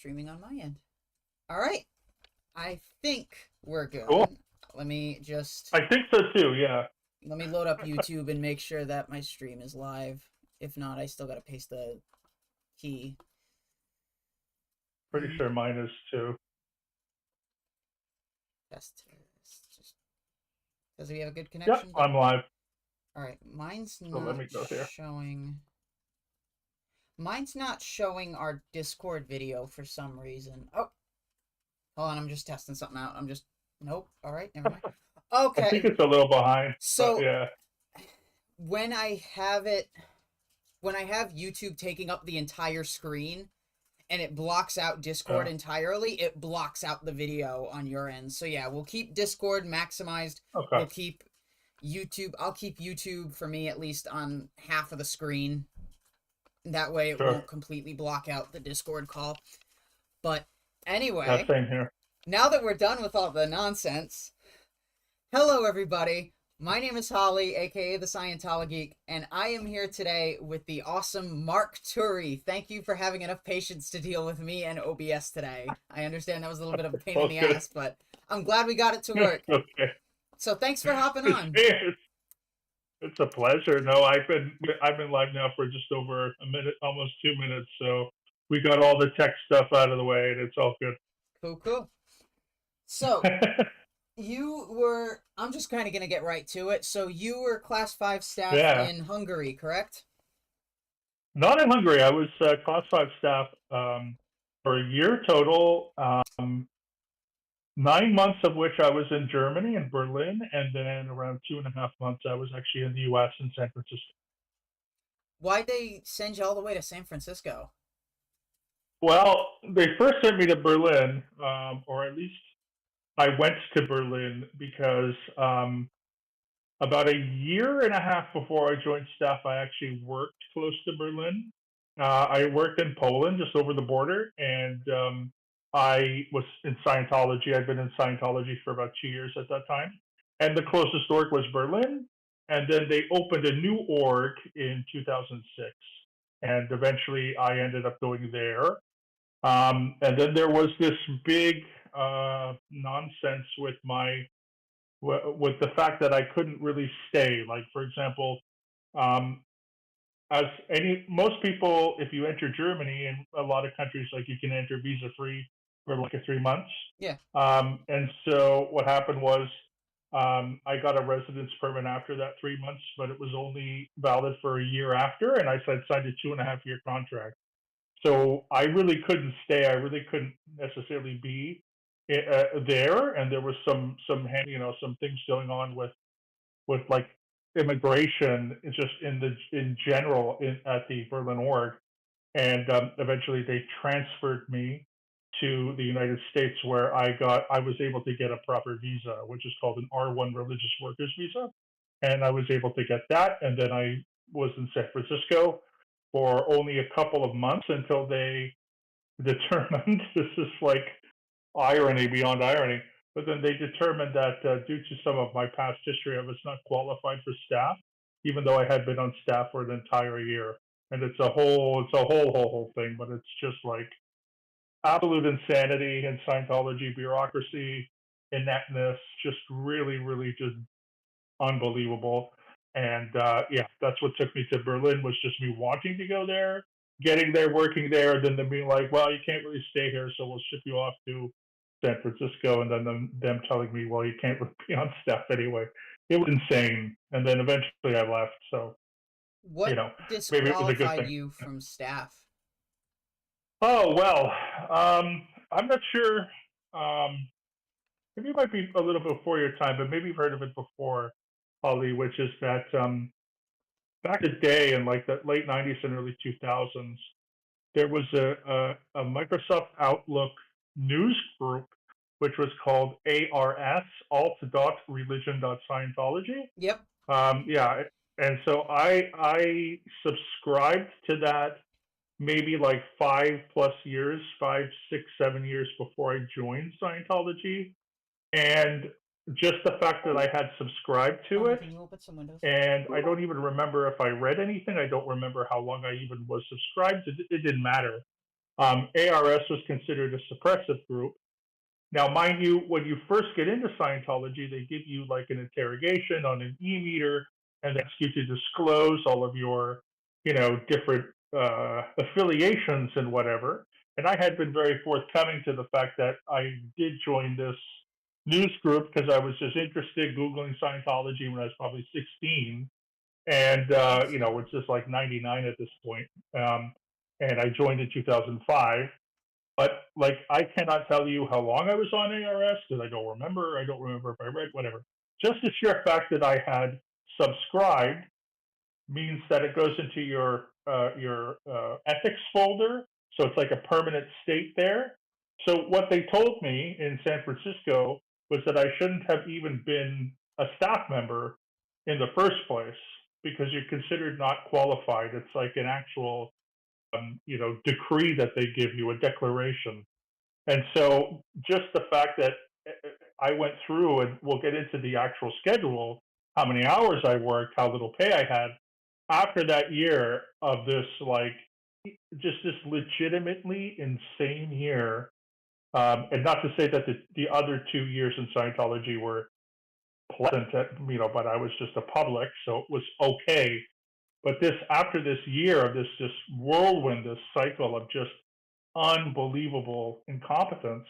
streaming on my end. All right. I think we're good. Cool. Let me just I think so too. Yeah. let me load up YouTube and make sure that my stream is live. If not, I still gotta paste the key. Pretty sure mine is too. Test. Just does he have a good Yep, connection? I'm live. All right, mine's So let not me go here. showing. Mine's not showing our Discord video for some reason. Oh, hold on, I'm just testing something out. Nope. All right, never mind. I think Okay, it's a little behind, but so yeah. when I have YouTube taking up the entire screen and it blocks out Discord entirely, it blocks out the video on your end. So yeah, we'll keep Discord maximized. Okay. We'll keep YouTube. I'll keep YouTube for me at least on half of the screen. That way it won't completely block out the Discord call. But anyway, Same here. now that we're done with all the nonsense, hello everybody. My name is Holly, aka the ScientoloGeek, and I am here today with the awesome Mark Turi. Thank you for having enough patience to deal with me and OBS today. I understand that was a little bit of a pain in the ass, but I'm glad we got it to work. Okay. So thanks for hopping on. It's a pleasure. No, I've been live now for just over a minute, almost 2 minutes. So we got all the tech stuff out of the way, and it's all good. Cool. So I'm just kind of going to get right to it. So you were class 5 staff in Hungary, correct? Not in Hungary. I was class 5 staff for a year total. 9 months of which I was in Germany, in Berlin, and then around 2.5 months I was actually in the U.S. in San Francisco. Why'd they send you all the way to San Francisco? Well, they first sent me to Berlin, or at least I went to Berlin because about a year and a half before I joined staff, I actually worked close to Berlin. I worked in Poland, just over the border, and I was in Scientology. I'd been in Scientology for about 2 years at that time. And the closest org was Berlin. And then they opened a new org in 2006. And eventually I ended up going there. And then there was this big nonsense with the fact that I couldn't really stay. Like, for example, most people, if you enter Germany, in a lot of countries, like, you can enter visa-free for like 3 months. Yeah. And so what happened was I got a residence permit after that 3 months, but it was only valid for a year after, and I signed a 2.5-year contract. So I really couldn't stay. I really couldn't necessarily be there, and there was some things going on with like immigration, just in general at the Berlin org, and eventually they transferred me to the United States, where I was able to get a proper visa, which is called an R1 religious workers visa, and I was able to get that, and then I was in San Francisco for only a couple of months until they determined this is like irony beyond irony. But then they determined that due to some of my past history, I was not qualified for staff, even though I had been on staff for an entire year. And it's a whole thing. But it's just like absolute insanity in Scientology, bureaucracy, ineptness, just really, really just unbelievable. And that's what took me to Berlin, was just me wanting to go there, getting there, working there, and then them being like, well, you can't really stay here, so we'll ship you off to San Francisco, and then them telling me, well, you can't really be on staff anyway. It was insane. And then eventually I left. So what maybe it was a good disqualified thing. you from staff? Oh, well, I'm not sure. Maybe it might be a little before your time, but maybe you've heard of it before, Holly, which is that back in the day, in like the late 90s and early 2000s, there was a Microsoft Outlook news group, which was called ARS, alt.religion.scientology. Yep. And so I subscribed to that maybe like 5+ years, 5, 6, 7 years before I joined Scientology. And just the fact that I had subscribed to it, and I don't even remember if I read anything. I don't remember how long I even was subscribed. It didn't matter. ARS was considered a suppressive group. Now, mind you, when you first get into Scientology, they give you like an interrogation on an e-meter and ask you to disclose all of your, different affiliations and whatever. And I had been very forthcoming to the fact that I did join this news group because I was just interested Googling Scientology when I was probably 16. And, it's just like 99 at this point. And I joined in 2005. But like, I cannot tell you how long I was on ARS because I don't remember. I don't remember if I read whatever. Just the sheer fact that I had subscribed means that it goes into your ethics folder, so it's like a permanent state there. So what they told me in San Francisco was that I shouldn't have even been a staff member in the first place because you're considered not qualified. It's like an actual decree that they give you, a declaration. And so just the fact that I went through, and we'll get into the actual schedule, how many hours I worked, how little pay I had, after that year of this, like, just this legitimately insane year, and not to say that the other 2 years in Scientology were pleasant, but I was just a public, so it was okay. But after this year of this just whirlwind, this cycle of just unbelievable incompetence,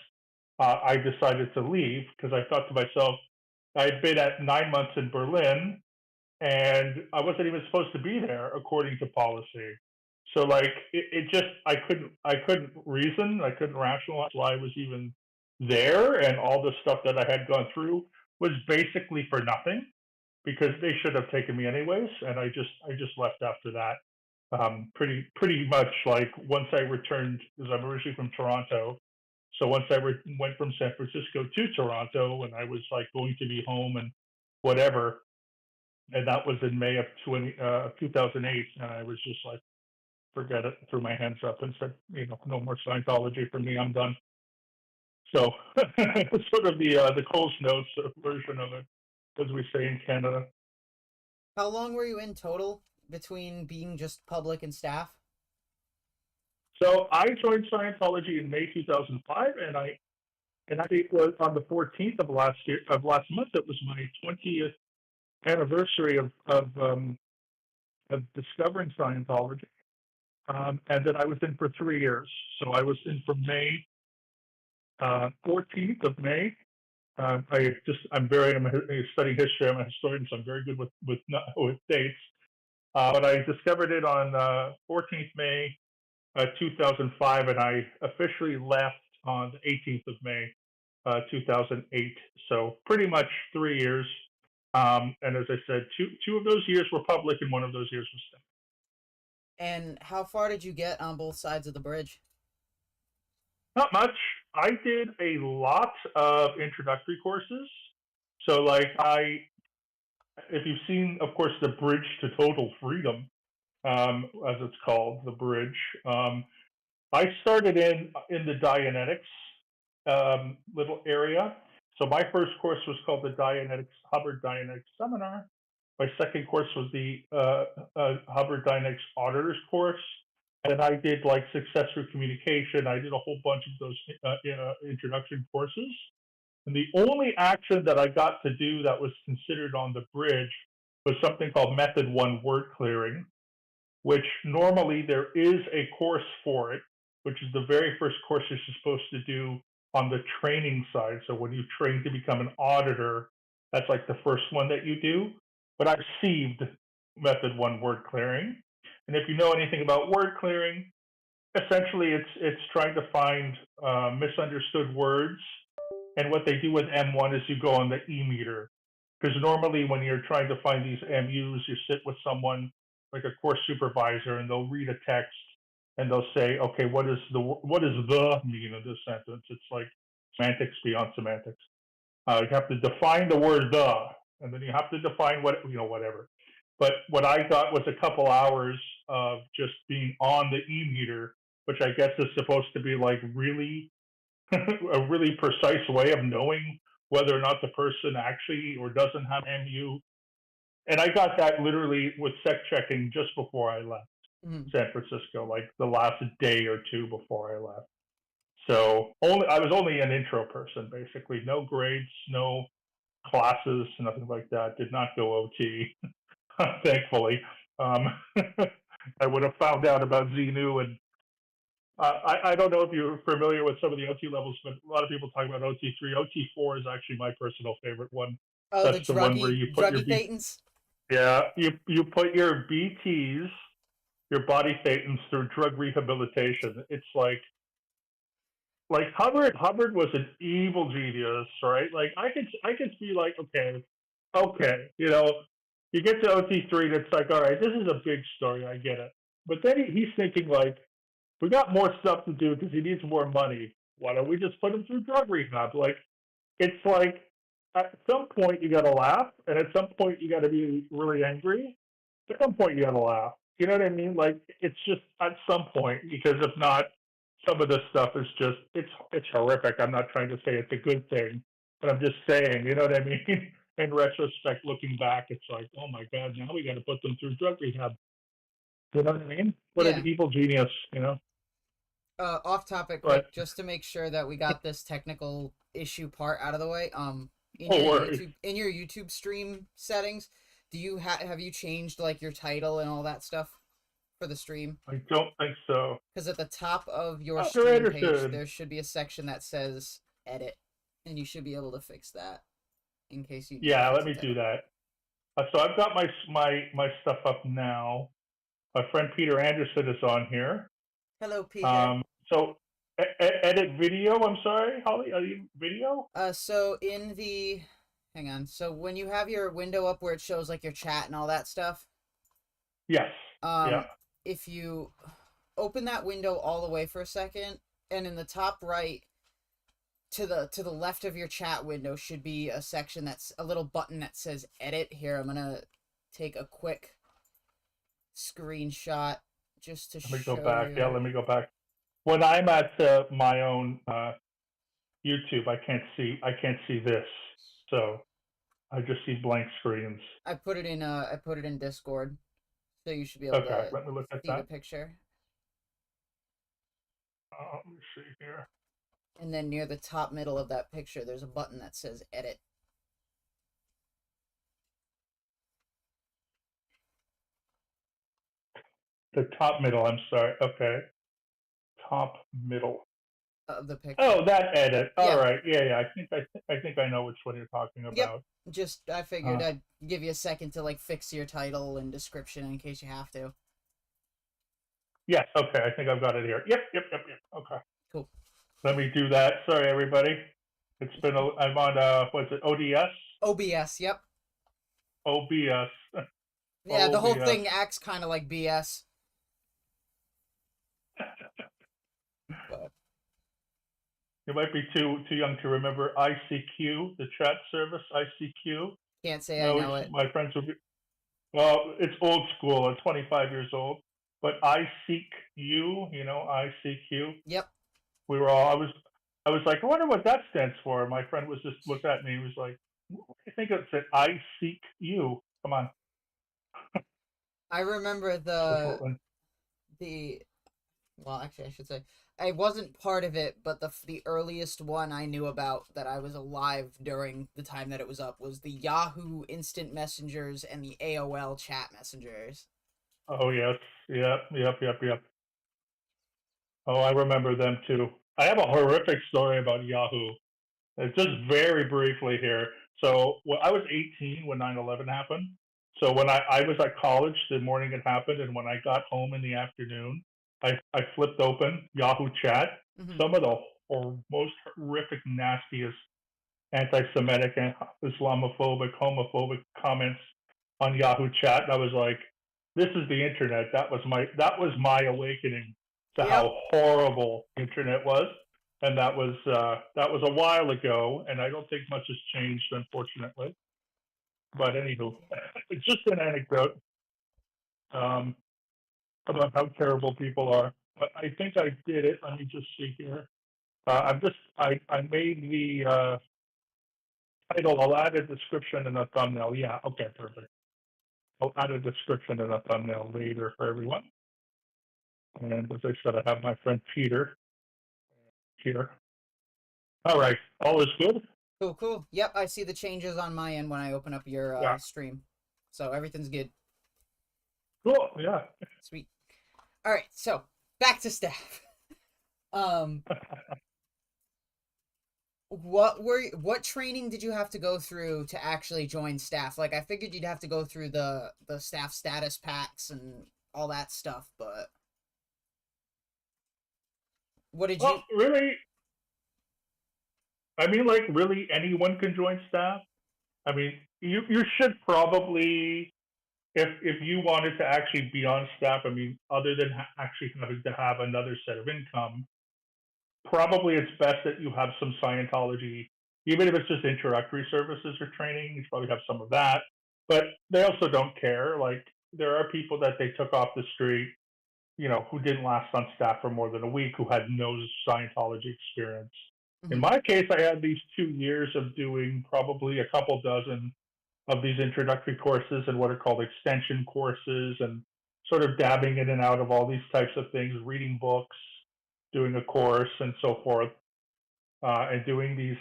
I decided to leave because I thought to myself, I had been at 9 months in Berlin and I wasn't even supposed to be there according to policy. So like it just I couldn't reason, I couldn't rationalize why I was even there, and all the stuff that I had gone through was basically for nothing because they should have taken me anyways, and I just left after that. Pretty much like once I returned, because I'm originally from Toronto, so once I went from San Francisco to Toronto, and I was like going to be home and whatever, and that was in May of 2008, and I was just like, forget it, threw my hands up and said, no more Scientology for me, I'm done. So it's sort of the Coles Notes version of it, as we say in Canada. How long were you in total between being just public and staff? So I joined Scientology in May 2005, and I think it was on the 14th of last month. It was my 20th anniversary of discovering Scientology, and then I was in for 3 years. So I was in from May 14th of May. I'm studying history. I'm a historian, so I'm very good with dates. But I discovered it on 14th May 2005, and I officially left on the 18th of May 2008. So pretty much 3 years. And as I said, two of those years were public, and one of those years was staff. And how far did you get on both sides of the bridge? Not much. I did a lot of introductory courses. So like if you've seen, of course, the Bridge to Total Freedom, as it's called, the Bridge. I started in the Dianetics little area. So my first course was called the Hubbard Dianetics Seminar. My second course was the Hubbard Dianetics Auditors course. And I did like success through communication. I did a whole bunch of those introduction courses. And the only action that I got to do that was considered on the bridge was something called Method 1 word clearing, which normally there is a course for it, which is the very first course you're supposed to do on the training side. So when you train to become an auditor, that's like the first one that you do. But I received Method 1 word clearing. And if you know anything about word clearing, essentially it's trying to find misunderstood words. And what they do with M1 is you go on the e-meter. Because normally when you're trying to find these MUs, you sit with someone like a course supervisor, and they'll read a text and they'll say, okay, what does the mean in this sentence? It's like semantics beyond semantics. You have to define the word the, and then you have to define whatever. But what I got was a couple hours of just being on the e-meter, which I guess is supposed to be like really a really precise way of knowing whether or not the person actually or doesn't have MU. And I got that literally with sec checking just before I left. Mhm. San Francisco, like the last day or two before I left. So I was only an intro person, basically. No grades, no classes, nothing like that. Did not go OT, thankfully. Um, I would have found out about Xenu, and I don't know if you're familiar with some of the OT levels, but a lot of people talk about OT3. OT4 is actually my personal favorite one. Oh, the That's the one where you put your druggy thetans. yeah, you put your BTs, your body thetans, through drug rehabilitation. It's like Hubbard was an evil genius, right? Like I could be like, okay, you get to OT3 and it's like, all right, this is a big story, I get it. But then he's thinking like, we got more stuff to do because he needs more money. Why don't we just put him through drug rehab? Like, it's like at some point you got to laugh, and at some point you got to be really angry. At some point you got to laugh. You know what I mean? Like, it's just at some point, because if not, some of this stuff is just it's horrific. I'm not trying to say it's a good thing, but I'm just saying, you know what I mean? In retrospect, looking back, it's like, oh my god, now we got to put them through drug rehab. You know what I mean? What an Yeah. evil genius, Off topic But quick, just to make sure that we got this technical issue part out of the way. no worries. In your YouTube stream settings, do you have you changed like your title and all that stuff for the stream? I don't think so. Because at the top of your Dr. stream page, Anderson. there should be a section that says edit, and you should be able to fix that in case you need to Yeah, fix let the me do title. that. So I've got my stuff up now. My friend Peter Anderson is on here. Hello, Peter. Um, so edit video. I'm sorry, Holly. Are you video? So in the, hang on. So when you have your window up where it shows like your chat and all that stuff, Yes. Yeah. um, if you open that window all the way for a second, and in the top right, to the left of your chat window should be a section that's a little button that says edit. Here, I'm gonna take a quick screenshot just to Let me go show back. Yeah, you. let me go back. When I'm at my own YouTube, I can't see this, so I just see blank screens. I put it in Discord, so you should be able Okay, to let me look at see the that. picture. Let me see here. And then near the top middle of that picture, there's a button that says edit. The top middle. I'm sorry. Okay, top middle. Of the picture. Oh, that edit. All Yeah. right. Yeah, yeah. I think I know which one you're talking Yep. about. Just I figured Uh, I'd give you a second to like fix your title and description in case you have to. yes. Okay. I think I've got it here. Yep. Yep. Yep. Yep. Okay. Cool. Let me do that. Sorry, everybody. It's been. I'm on. What's it? ODS. OBS. Yep. OBS. Yeah, the whole OBS. thing acts kind of like BS. But You might be too young to remember ICQ, the chat service. ICQ. can't say I No, know it. my friends would be. Well, it's old school. I'm 25 years old. But I seek you. ICQ. Yep. We were all. I was like, I wonder what that stands for. My friend was just looked at me. He was like, what do you think it said? I seek you. Come on. I remember the well, actually I should say I wasn't part of it, but the earliest one I knew about that I was alive during the time that it was up was the Yahoo Instant Messengers and the AOL chat messengers. Oh yes, yep, yep, yep, yep. Oh, I remember them too. I have a horrific story about Yahoo. Just very briefly here. So I was 18 when 9/11 happened. So when I was at college the morning it happened, and when I got home in the afternoon, I flipped open Yahoo Chat. Mm-hmm. Some of the most horrific, nastiest anti-Semitic and Islamophobic, homophobic comments on Yahoo Chat. And I was like, "This is the internet." That was my awakening to Yep. how horrible internet was, and that was a while ago. And I don't think much has changed, unfortunately. But anywho, it's just an anecdote um, about how terrible people are. But I think I did it. Let me just see here. I made the title. I'll add a description and a thumbnail. Yeah, okay, perfect. I'll add a description and a thumbnail later for everyone. And as I said, I have my friend Peter here. All right, all is good. Cool, cool. Yep, I see the changes on my end when I open up your Yeah, stream. So everything's good. cool. Yeah. Sweet. All right, so back to staff. Um, what training did you have to go through to actually join staff? Like I figured you'd have to go through the staff status packs and all that stuff, but what did Well, you really, I mean, like, really, anyone can join staff. I mean, you should probably, if you wanted to actually be on staff. I mean, other than actually having to have another set of income, probably it's best that you have some Scientology, even if it's just introductory services or training. You should probably have some of that. But they also don't care. Like, there are people that they took off the street, who didn't last on staff for more than a week, who had no Scientology experience. In Mhm. my case, I had these 2 years of doing probably a couple dozen of these introductory courses and what are called extension courses, and sort of dabbing in and out of all these types of things, reading books, doing a course, and so forth, and doing these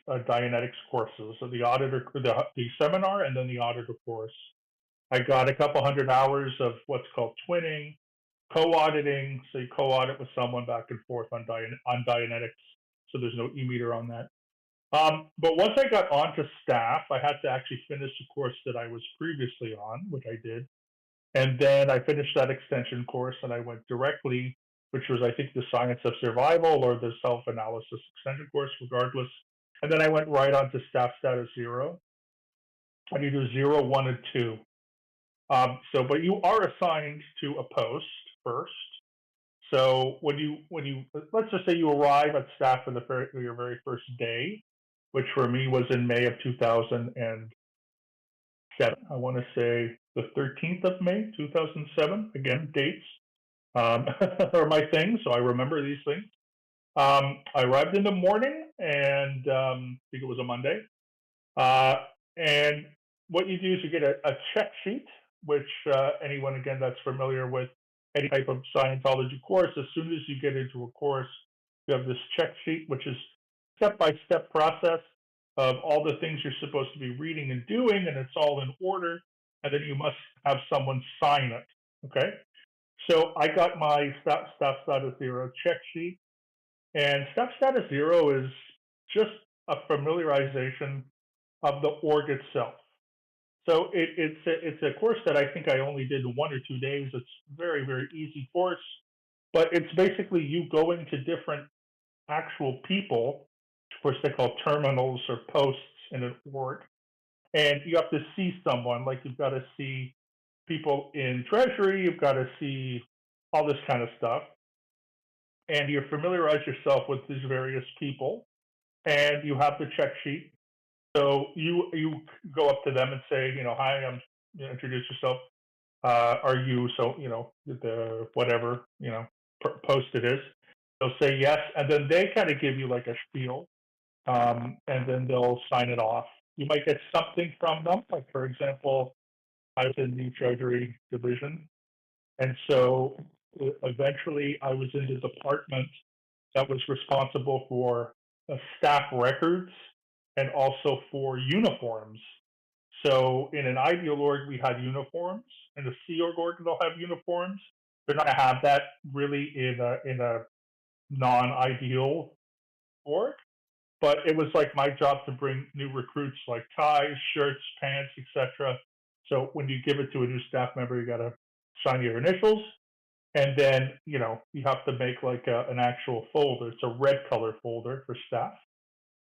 Dianetics courses, so the auditor, the seminar, and then the auditor course. I got a couple hundred hours of what's called twinning, co-auditing. So you co-audit with someone back and forth on Dianetics. So there's no e-meter on that. But once I got onto staff, I had to actually finish the course that I was previously on, which I did. And then I finished that extension course and I went directly, which was, I think, the Science of Survival or the Self Analysis extension course, regardless. And then I went right on to Staff Status Zero. And you do 0, 1, and 2. But you are assigned to a post first. So when you let's just say you arrive at staff for your very first day, which for me was in May of 2007. I want to say the 13th of May, 2007. Again, dates are my thing, so I remember these things. I arrived in the morning, and I think it was a Monday. Uh, and what you do is you get a check sheet, which anyone, again, that's familiar with any type of Scientology course, as soon as you get into a course, you have this check sheet, which is step-by-step process of all the things you're supposed to be reading and doing, and it's all in order, and then you must have someone sign it. Okay? So I got my Staff Status Zero check sheet, and Staff Status Zero is just a familiarization of the org itself. So it's a course that I think I only did 1 or 2 days. It's very, very easy course, but it's basically you going to different actual people, of course they call terminals or posts in an org, and you have to see someone. Like, you've got to see people in treasury, you've got to see all this kind of stuff, and you familiarize yourself with these various people, and you have the check sheet. So you go up to them and say, hi, introduce yourself. Are you, so, the whatever, post it is. They'll say yes, and then they kind of give you like a spiel, and then they'll sign it off. You might get something from them, like, for example, I was in the Treasury division, and so eventually I was in the department that was responsible for staff records and also for uniforms. So in an ideal org, we had uniforms. In a Sea Org, they'll have uniforms. They're not going to have that really in a non-ideal org. But it was like my job to bring new recruits like ties, shirts, pants, etc. So when you give it to a new staff member, you got to sign your initials, and then you have to make like an actual folder. It's a red color folder for staff,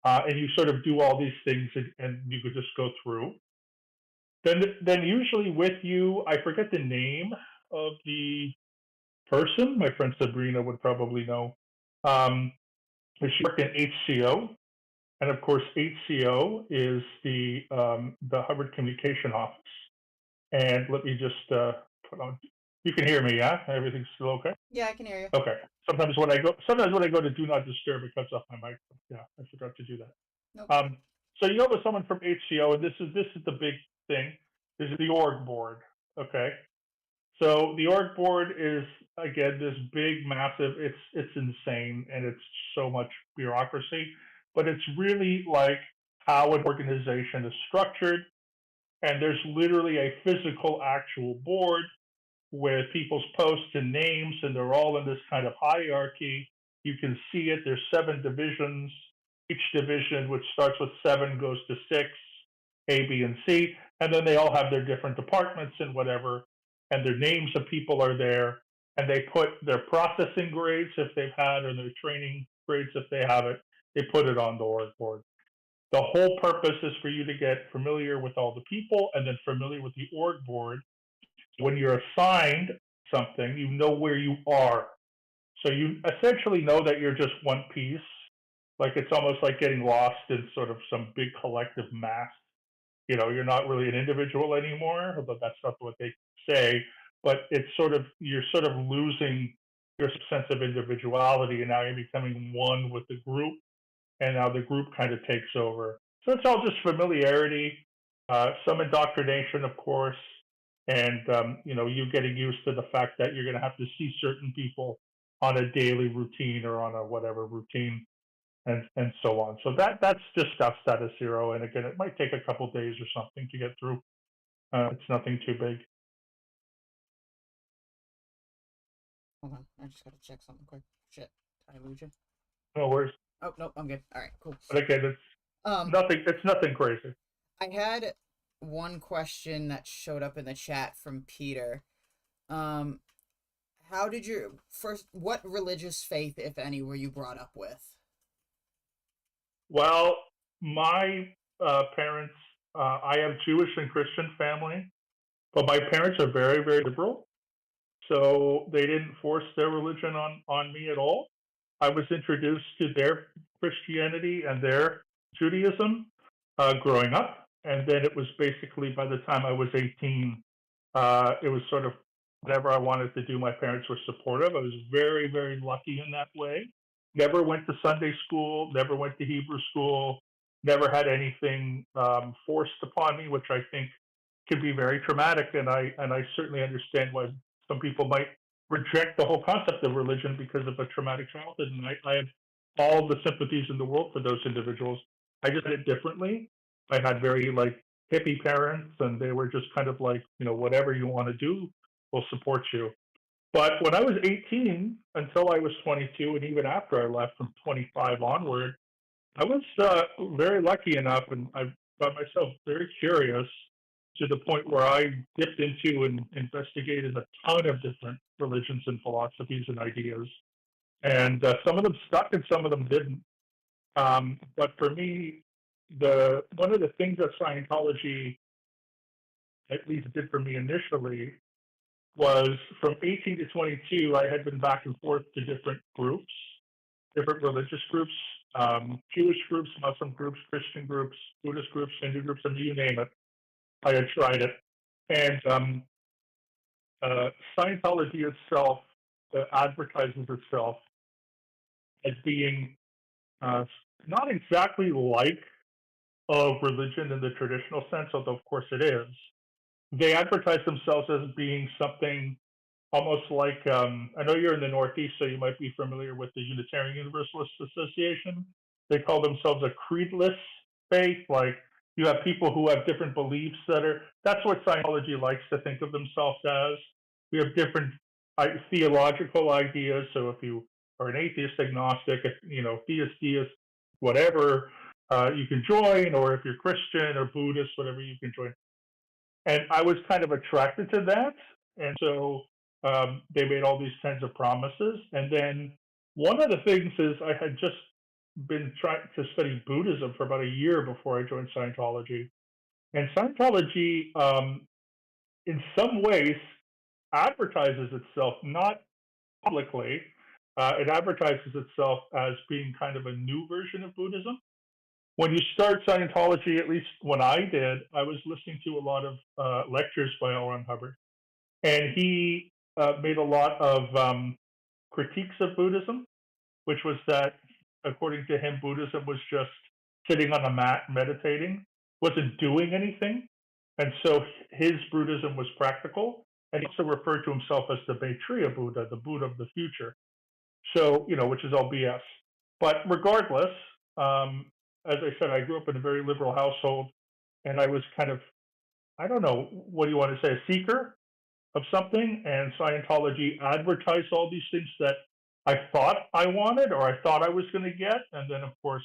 and you sort of do all these things, and you could just go through. Then usually with you, I forget the name of the person. My friend Sabrina would probably know. She worked in HCO, and of course HCO is the Hubbard Communication Office. And let me just put on. You can hear me, yeah? Everything's still okay? Yeah, I can hear you. Okay. Sometimes when I go to do not disturb, it cuts off my mic. Yeah, I forgot to do that. Nope. So you go with someone from HCO, and this is the big thing. This is the org board. Okay. So the org board is again this big, massive. It's insane, and it's so much bureaucracy. But it's really like how an organization is structured, and there's literally a physical, actual board with people's posts and names, and they're all in this kind of hierarchy. You can see it. There's 7 divisions. Each division, which starts with 7, goes to 6, A, B, and C, and then they all have their different departments and whatever, and their names of people are there, and they put their processing grades if they've had, or their training grades if they have it. They put it on the org board. The whole purpose is for you to get familiar with all the people and then familiar with the org board. When you're assigned something, you know where you are. So you essentially know that you're just one piece. Like it's almost like getting lost in sort of some big collective mass. You're not really an individual anymore, but that's not what they say. But it's sort of, you're sort of losing your sense of individuality, and now you're becoming one with the group, and now the group kind of takes over. So it's all just familiarity, some indoctrination, of course, and you getting used to the fact that you're going to have to see certain people on a daily routine or on a whatever routine, and so on. So that's just stuff status zero, and again, it might take a couple days or something to get through. It's nothing too big. Hold on, I just gotta check something quick. Shit, did I lose you? No worries. Oh nope, I'm good. All right, cool. But again, it's nothing. It's nothing crazy. I had one question that showed up in the chat from Peter. How did your what religious faith, if any, were you brought up with? Well, my parents, I have Jewish and Christian family, but my parents are very, very liberal. So they didn't force their religion on me at all. I was introduced to their Christianity and their Judaism growing up. And then it was basically by the time I was 18, it was sort of whatever I wanted to do, my parents were supportive. I was very, very lucky in that way. Never went to Sunday school, never went to Hebrew school, never had anything forced upon me, which I think can be very traumatic. And I certainly understand why some people might reject the whole concept of religion because of a traumatic childhood. And I have all the sympathies in the world for those individuals. I just did it differently. I had very hippie parents, and they were just kind of like, whatever you want to do, we'll support you. But when I was 18 until I was 22, and even after I left from 25 onward, I was very lucky enough, and I got myself very curious to the point where I dipped into and investigated a ton of different religions and philosophies and ideas. And some of them stuck and some of them didn't. But for me, one of the things that Scientology at least did for me initially was from 18 to 22, I had been back and forth to different groups, different religious groups, Jewish groups, Muslim groups, Christian groups, Buddhist groups, Hindu groups, and you name it. I had tried it. And Scientology itself advertises itself as being not exactly like a religion in the traditional sense, although of course it is. They advertise themselves as being something almost like, I know you're in the Northeast, so you might be familiar with the Unitarian Universalist Association. They call themselves a creedless faith. Like you have people who have different beliefs that's what Scientology likes to think of themselves as. We have different theological ideas. So if you are an atheist, agnostic, theist, whatever, you can join, or if you're Christian or Buddhist, whatever, you can join. And I was kind of attracted to that. And so they made all these kinds of promises. And then one of the things is I had just been trying to study Buddhism for about a year before I joined Scientology. And Scientology, in some ways, advertises itself not publicly. It advertises itself as being kind of a new version of Buddhism. When you start Scientology, at least when I did, I was listening to a lot of lectures by L. Ron Hubbard, and he made a lot of critiques of Buddhism, which was that, according to him, Buddhism was just sitting on a mat meditating, wasn't doing anything, and so his Buddhism was practical, And he also referred to himself as the Maitreya Buddha, the Buddha of the future. So, which is all BS. But regardless, as I said, I grew up in a very liberal household, and I was kind of, I don't know, what do you want to say, a seeker of something, and Scientology advertised all these things that I thought I wanted or I thought I was going to get, and then of course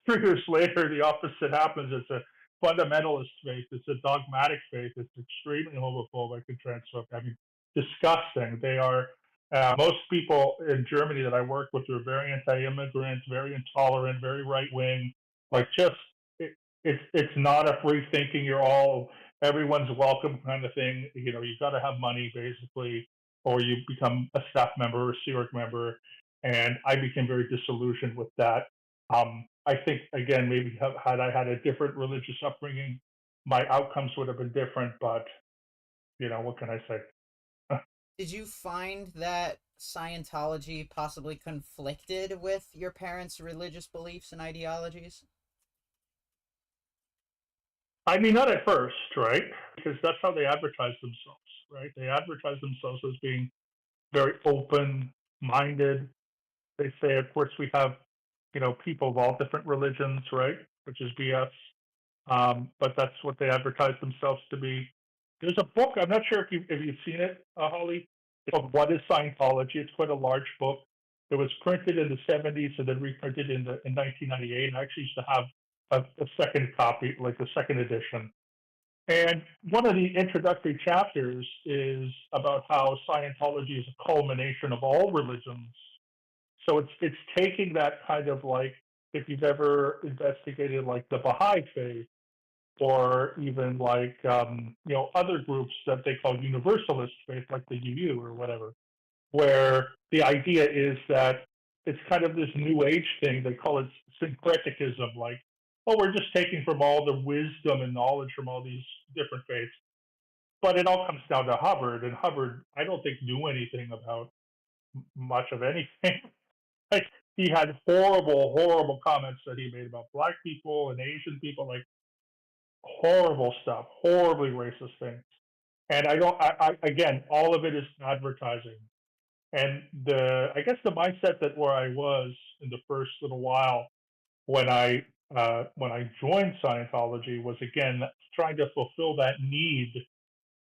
3 years later the opposite happens. It's a fundamentalist faith. It's a dogmatic faith. It's extremely homophobic and transphobic. I mean, disgusting. They are. Most people in Germany that I work with are very anti-immigrant, very intolerant, very right-wing. Like, just it's not a free thinking. You're all everyone's welcome kind of thing. You've got to have money basically, or you become a staff member or a Sea Org member. And I became very disillusioned with that. I think again, maybe had I had a different religious upbringing, my outcomes would have been different. But what can I say? Did you find that Scientology possibly conflicted with your parents' religious beliefs and ideologies? I mean, not at first, right? Because that's how they advertise themselves, right? They advertise themselves as being very open-minded. They say, of course, we have, people of all different religions, right? Which is BS. But that's what they advertise themselves to be. There's a book. I'm not sure if you've seen it, Holly. It's called "What Is Scientology." It's quite a large book. It was printed in the '70s and then reprinted in 1998. I actually used to have a second copy, like the second edition. And one of the introductory chapters is about how Scientology is a culmination of all religions. So it's taking that kind of, like, if you've ever investigated like the Baha'i faith, or even like other groups that they call universalist faith, like the UU or whatever, where the idea is that it's kind of this new age thing. They call it syncretism, like, oh, we're just taking from all the wisdom and knowledge from all these different faiths. But it all comes down to Hubbard, and Hubbard, I don't think, knew anything about much of anything. Like, he had horrible, horrible comments that he made about black people and Asian people, like horrible stuff, horribly racist things. And I don't, again, all of it is advertising. And I guess the mindset that where I was in the first little while when I joined Scientology was, again, trying to fulfill that need,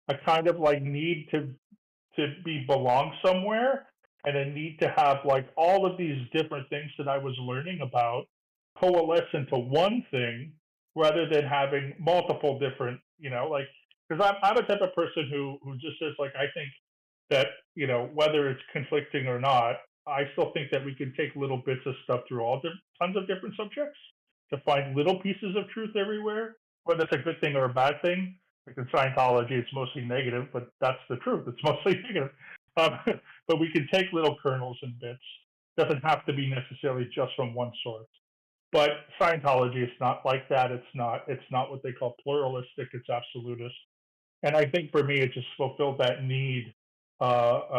a kind of like need to be belong somewhere, and a need to have like all of these different things that I was learning about coalesce into one thing, rather than having multiple different, like, because I'm a type of person who just says, like, I think that, whether it's conflicting or not, I still think that we can take little bits of stuff through tons of different subjects to find little pieces of truth everywhere, whether it's a good thing or a bad thing. Like in Scientology, it's mostly negative, but that's the truth. It's mostly negative. Um, but we can take little kernels and bits. It doesn't have to be necessarily just from one source. But Scientology is not like that. It's not what they call pluralistic. It's absolutist. And I think for me, it just fulfilled that need,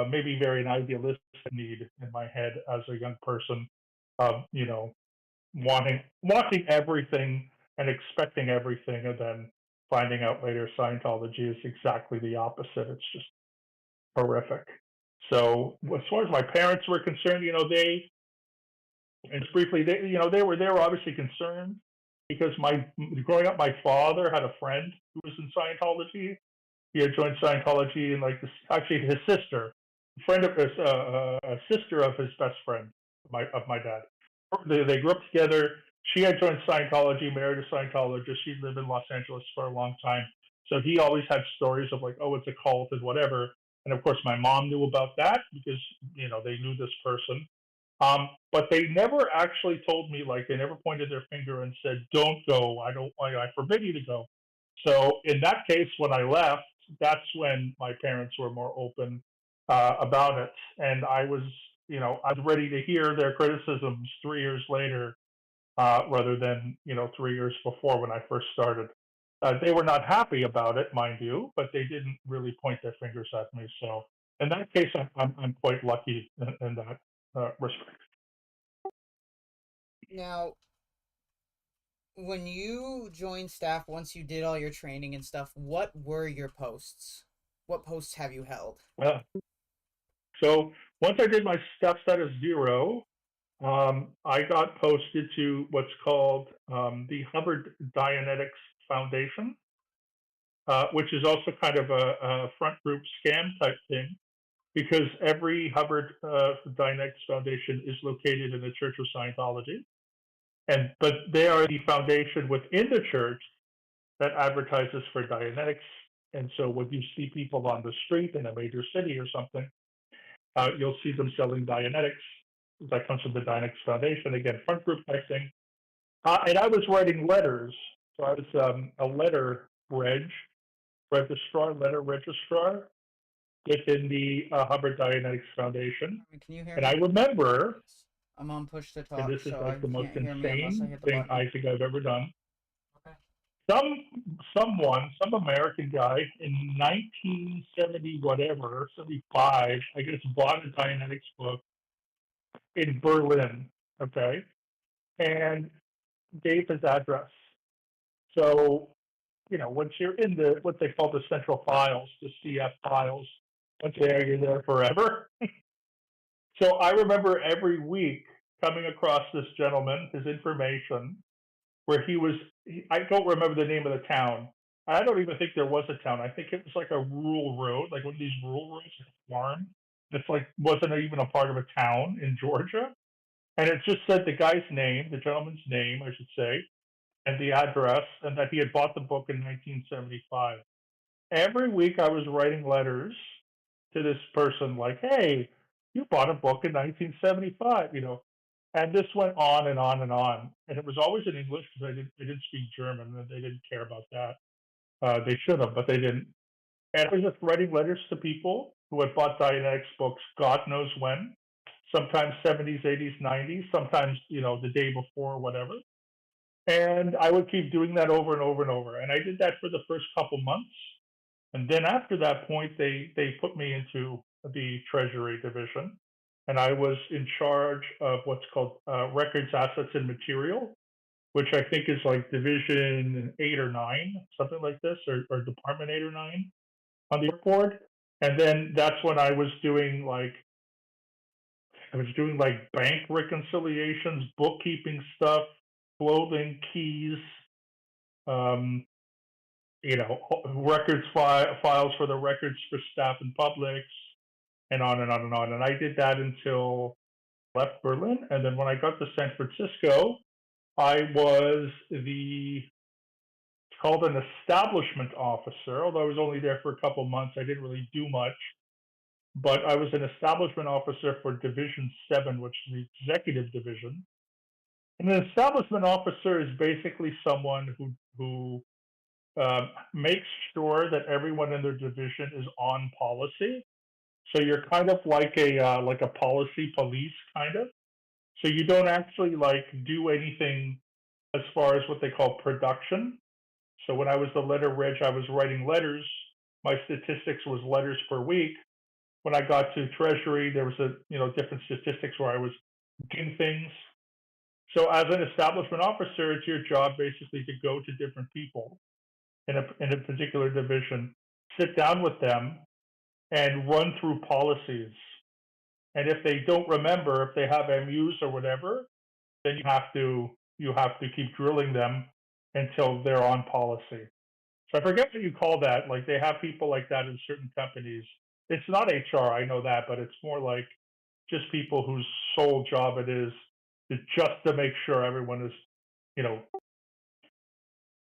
maybe very an idealistic need in my head as a young person, of wanting everything and expecting everything, and then finding out later Scientology is exactly the opposite. It's just horrific. So as far as my parents were concerned, they, and just briefly, they were obviously concerned, because growing up, my father had a friend who was in Scientology. He had joined Scientology, and like this, actually his sister, a sister of his best friend, of my dad. They grew up together. She had joined Scientology, married a Scientologist. She lived in Los Angeles for a long time. So he always had stories of, like, oh, it's a cult and whatever. And of course, my mom knew about that because, they knew this person. But they never actually told me, like, they never pointed their finger and said, don't go. I forbid you to go. So in that case, when I left, that's when my parents were more open about it. And I was ready to hear their criticisms 3 years later, rather than 3 years before when I first started. They were not happy about it, mind you, but they didn't really point their fingers at me. So in that case, I'm quite lucky in that respect. Now, when you joined staff, once you did all your training and stuff, what were your posts? What posts have you held? Uh, so once I did my step status 0, I got posted to what's called the Hubbard Dianetics Foundation, which is also kind of a front group scam type thing, because every Hubbard Dianetics Foundation is located in the Church of Scientology, but they are the foundation within the church that advertises for Dianetics. And so when you see people on the street in a major city or something, you'll see them selling Dianetics. That comes from the Dianetics Foundation. Again, front group type thing. And I was writing letters. So I was a letter letter registrar within the Hubbard Dianetics Foundation. Can you hear And me? I remember, I'm on push to and talk, this is so like I the most can't hear me unless I insane hit the thing button. I think I've ever done. Okay. Some American guy in 1970 whatever, 75, I guess, bought a Dianetics book in Berlin, okay, and gave his address. So, once you're in what they call the central files, the CF files, once you're there forever. So I remember every week coming across this gentleman, his information, where I don't remember the name of the town. I don't even think there was a town. I think it was like a rural road, like one of these rural roads, like a farm. It's like wasn't even a part of a town in Georgia. And it just said the guy's name, the gentleman's name, I should say, and the address, and that he had bought the book in 1975. Every week I was writing letters to this person like, hey, you bought a book in 1975, and this went on and on and on. And it was always in English because I didn't speak German and they didn't care about that. They should have, but they didn't. And I was just writing letters to people who had bought Dianetics books, God knows when, sometimes 70s, 80s, 90s, sometimes, the day before, whatever. And I would keep doing that over and over and over. And I did that for the first couple months. And then after that point, they put me into the Treasury division. And I was in charge of what's called Records, Assets, and Material, which I think is like Division 8 or 9, something like this, or Department 8 or 9 on the board. And then that's when I was doing like bank reconciliations, bookkeeping stuff, clothing, keys, um, records files for the records for staff and publics, and on and on and on. And I did that until I left Berlin. And then when I got to San Francisco, I was it's called an establishment officer, although I was only there for a couple months. I didn't really do much. But I was an establishment officer for Division 7, which is the executive division. And an establishment officer is basically someone who makes sure that everyone in their division is on policy. So you're kind of like a policy police kind of. So you don't actually like do anything as far as what they call production. So when I was the letter reg, I was writing letters. My statistics was letters per week. When I got to Treasury, there was different statistics where I was doing things. So as an establishment officer, it's your job basically to go to different people in a particular division, sit down with them, and run through policies. And if they don't remember, if they have MUs or whatever, then you have to keep drilling them until they're on policy. So I forget what you call that. Like they have people like that in certain companies. It's not HR, I know that, but it's more like just people whose sole job it is just to make sure everyone is, you know,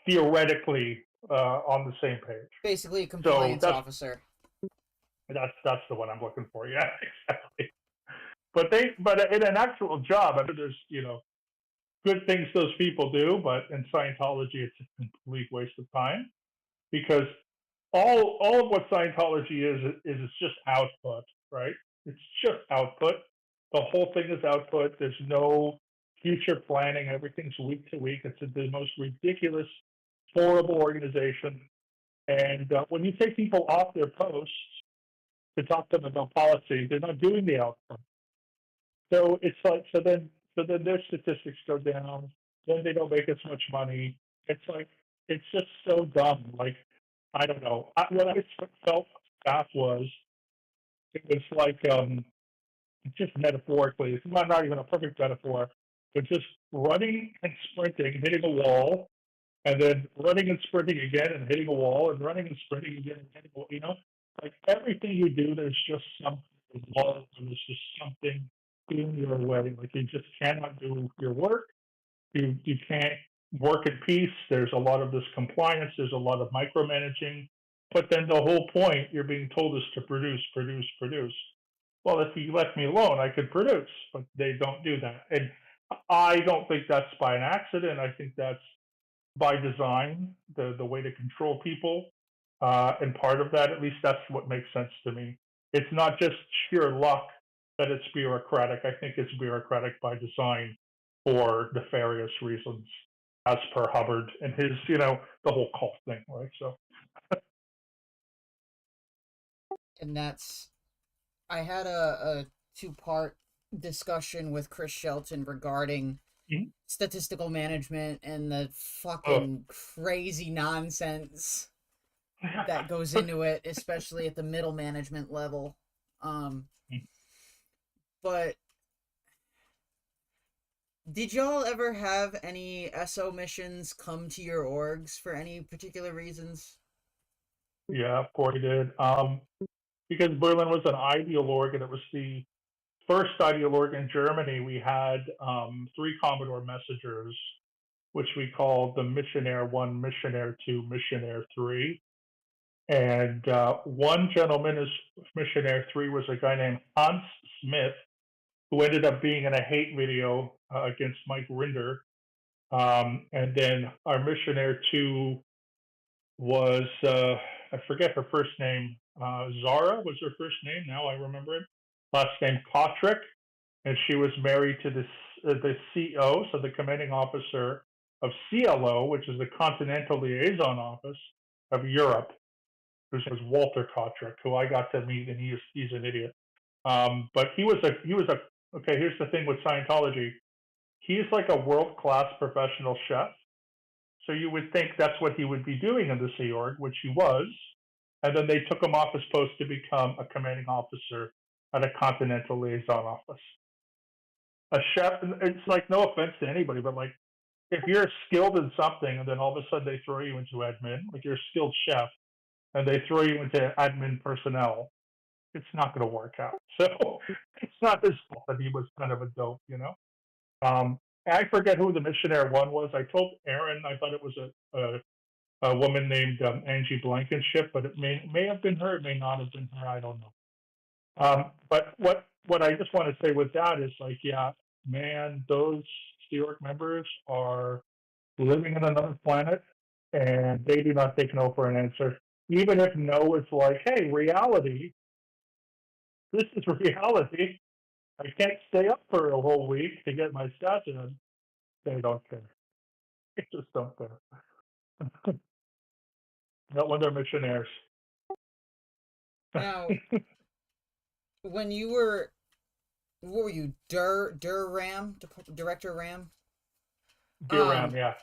theoretically on the same page. Basically, a So compliance officer. that's the one I'm looking for. Yeah, exactly. But in an actual job, I mean, there's good things those people do, but in Scientology, it's a complete waste of time because all of what Scientology is it's just output, right? It's just output. The whole thing is output. There's no future planning. Everything's week to week. It's the most ridiculous, horrible organization. And when you take people off their posts to talk to them about policy, they're not doing the output. So it's like so then their statistics go down. Then they don't make as much money. It's like it's just so dumb. Like I don't know. What I felt staff was, it was like just metaphorically, it's not even a perfect metaphor, but just running and sprinting, hitting a wall, and then running and sprinting again and hitting a wall, and running and sprinting again and hitting a wall. Like everything you do, there's just something wrong, and there's just something in your way. Like you just cannot do your work. You can't work in peace. There's a lot of this compliance. There's a lot of micromanaging. But then the whole point you're being told is to produce, produce, produce. Well, if you left me alone, I could produce, but they don't do that. And I don't think that's by an accident. I think that's by design, the way to control people. And part of that, at least that's what makes sense to me. It's not just sheer luck that it's bureaucratic. I think it's bureaucratic by design for nefarious reasons, as per Hubbard and his, the whole cult thing, right? So, And I had a two-part discussion with Chris Shelton regarding mhm. statistical management and the Oh. fucking crazy nonsense that goes into it, especially at the middle management level. But did y'all ever have any SO missions come to your orgs for any particular reasons? Yeah, of course he did. Because Berlin was an ideal org, and it was the first ideal org in Germany. We had 3 Commodore messengers, which we called the Missionaire 1, Missionaire 2, Missionaire 3. And one gentleman, is Missionaire 3, was a guy named Hans Smith, who ended up being in a hate video against Mike Rinder. And then our Missionaire 2 was, I forget her first name. Zara was her first name. Now I remember it. Last name Kotrick. And she was married to the CO, so the commanding officer of CLO, which is the Continental Liaison Office of Europe, whose name was Walter Kotrick, who I got to meet, and he's an idiot. But he was a okay. Here's the thing with Scientology. He's like a world-class professional chef. So you would think that's what he would be doing in the Sea Org, which he was. And then they took him off his post to become a commanding officer at a Continental Liaison Office. A chef, it's like, no offense to anybody, but like, if you're skilled in something and then all of a sudden they throw you into admin, like you're a skilled chef, and they throw you into admin personnel, it's not going to work out. So it's not his fault that he was kind of a dope. I forget who the Missionaire 1 was. I told Aaron I thought it was a woman named Angie Blankenship, but it may have been her. It may not have been her. I don't know. But what I just want to say with that is like, yeah, man, those Sea Org members are living in another planet, and they do not take no for an answer. Even if no is like, hey, reality, this is reality. I can't stay up for a whole week to get my stats in. They don't care. They just don't care. Not when they're missionaries. Now, when you were, what were you, Ram, Director Ram? DRAM, yeah.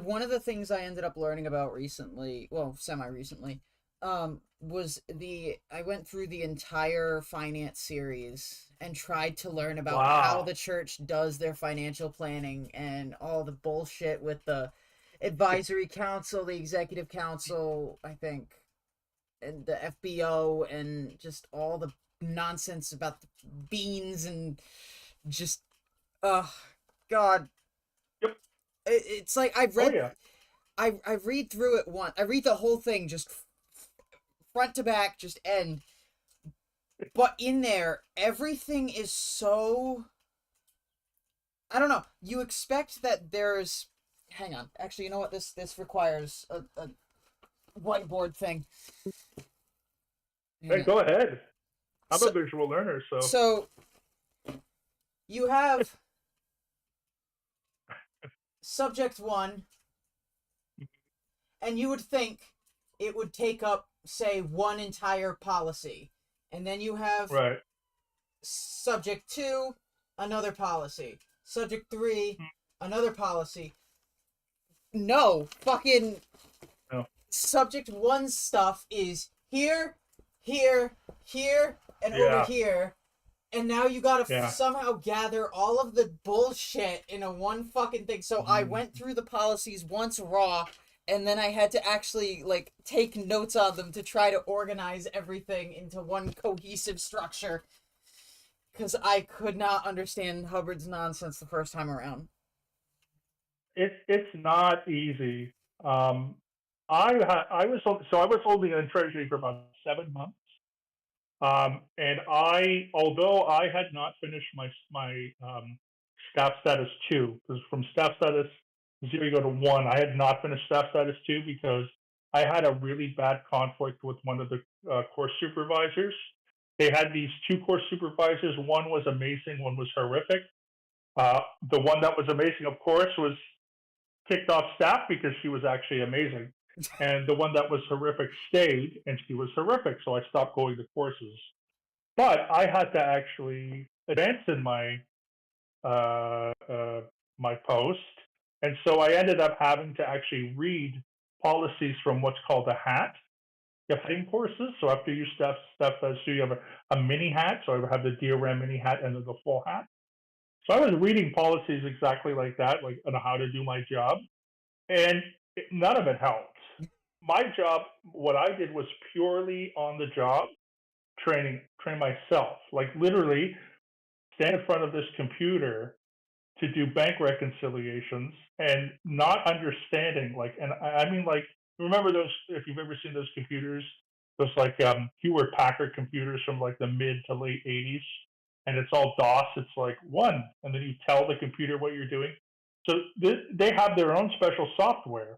One of the things I ended up learning about recently, well, semi-recently, was I went through the entire finance series and tried to learn about how Wow. the church does their financial planning and all the bullshit with the advisory council, the executive council, I think, and the FBO, and just all the nonsense about the beans and just, God. Yep. It's like I've Oh, read, yeah. I read through it once. I read the whole thing just front to back, just end. But in there, everything is so, I don't know. You expect that there's. Hang on. Actually, you know what? This requires a whiteboard thing. Hey, go ahead. I'm So, a visual learner, so. so you have subject 1, and you would think it would take up, say, one entire policy. And then you have Right. subject 2, another policy. Subject 3, another policy. No, fucking No. subject 1 stuff is here, here, here, and over Yeah. here. And now you gotta Yeah. somehow gather all of the bullshit in a one fucking thing. So I went through the policies once raw, and then I had to actually, like, take notes on them to try to organize everything into one cohesive structure. Because I could not understand Hubbard's nonsense the first time around. It's not easy. Um, I was only in Treasury for about 7 months. And although I had not finished my staff status two, because from staff status 0 to 1, I had not finished staff status 2 because I had a really bad conflict with one of the course supervisors. They had these two course supervisors. One was amazing, one was horrific. The one that was amazing, of course, was kicked off staff because she was actually amazing. And the one that was horrific stayed, and she was horrific. So I stopped going to courses. But I had to actually advance in uh, uh, my post, and so I ended up having to actually read policies from what's called a hat. You have hitting courses. So after you stuff those, so you have a mini hat. So I have the DRM mini hat and then the full hat. So I was reading policies exactly like that, like on how to do my job, and none of it helped. My job, what I did was purely on the job train myself, like literally stand in front of this computer to do bank reconciliations and not understanding, like, and I mean, like, remember those, if you've ever seen those computers, those like Hewlett Packard computers from like the mid to late 80s, and it's all DOS. It's like one, and then you tell the computer what you're doing. So they have their own special software.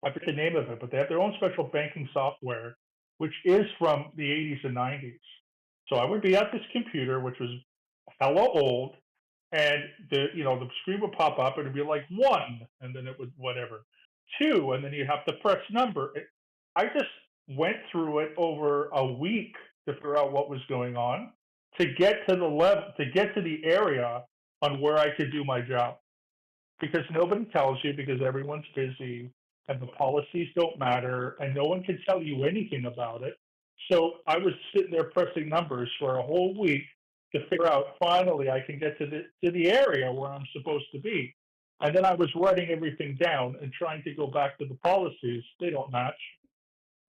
I forget the name of it, but they have their own special banking software, which is from the 80s and 90s. So I would be at this computer, which was hella old, and the screen would pop up and it'd be like one, and then it would whatever, two, and then you'd have to press number. I just went through it over a week to figure out what was going on, to get to the level, to get to the area on where I could do my job, because nobody tells you, because everyone's busy and the policies don't matter and no one can tell you anything about it. So I was sitting there pressing numbers for a whole week to figure out, finally I can get to the area where I'm supposed to be. And then I was writing everything down and trying to go back to the policies. They don't match.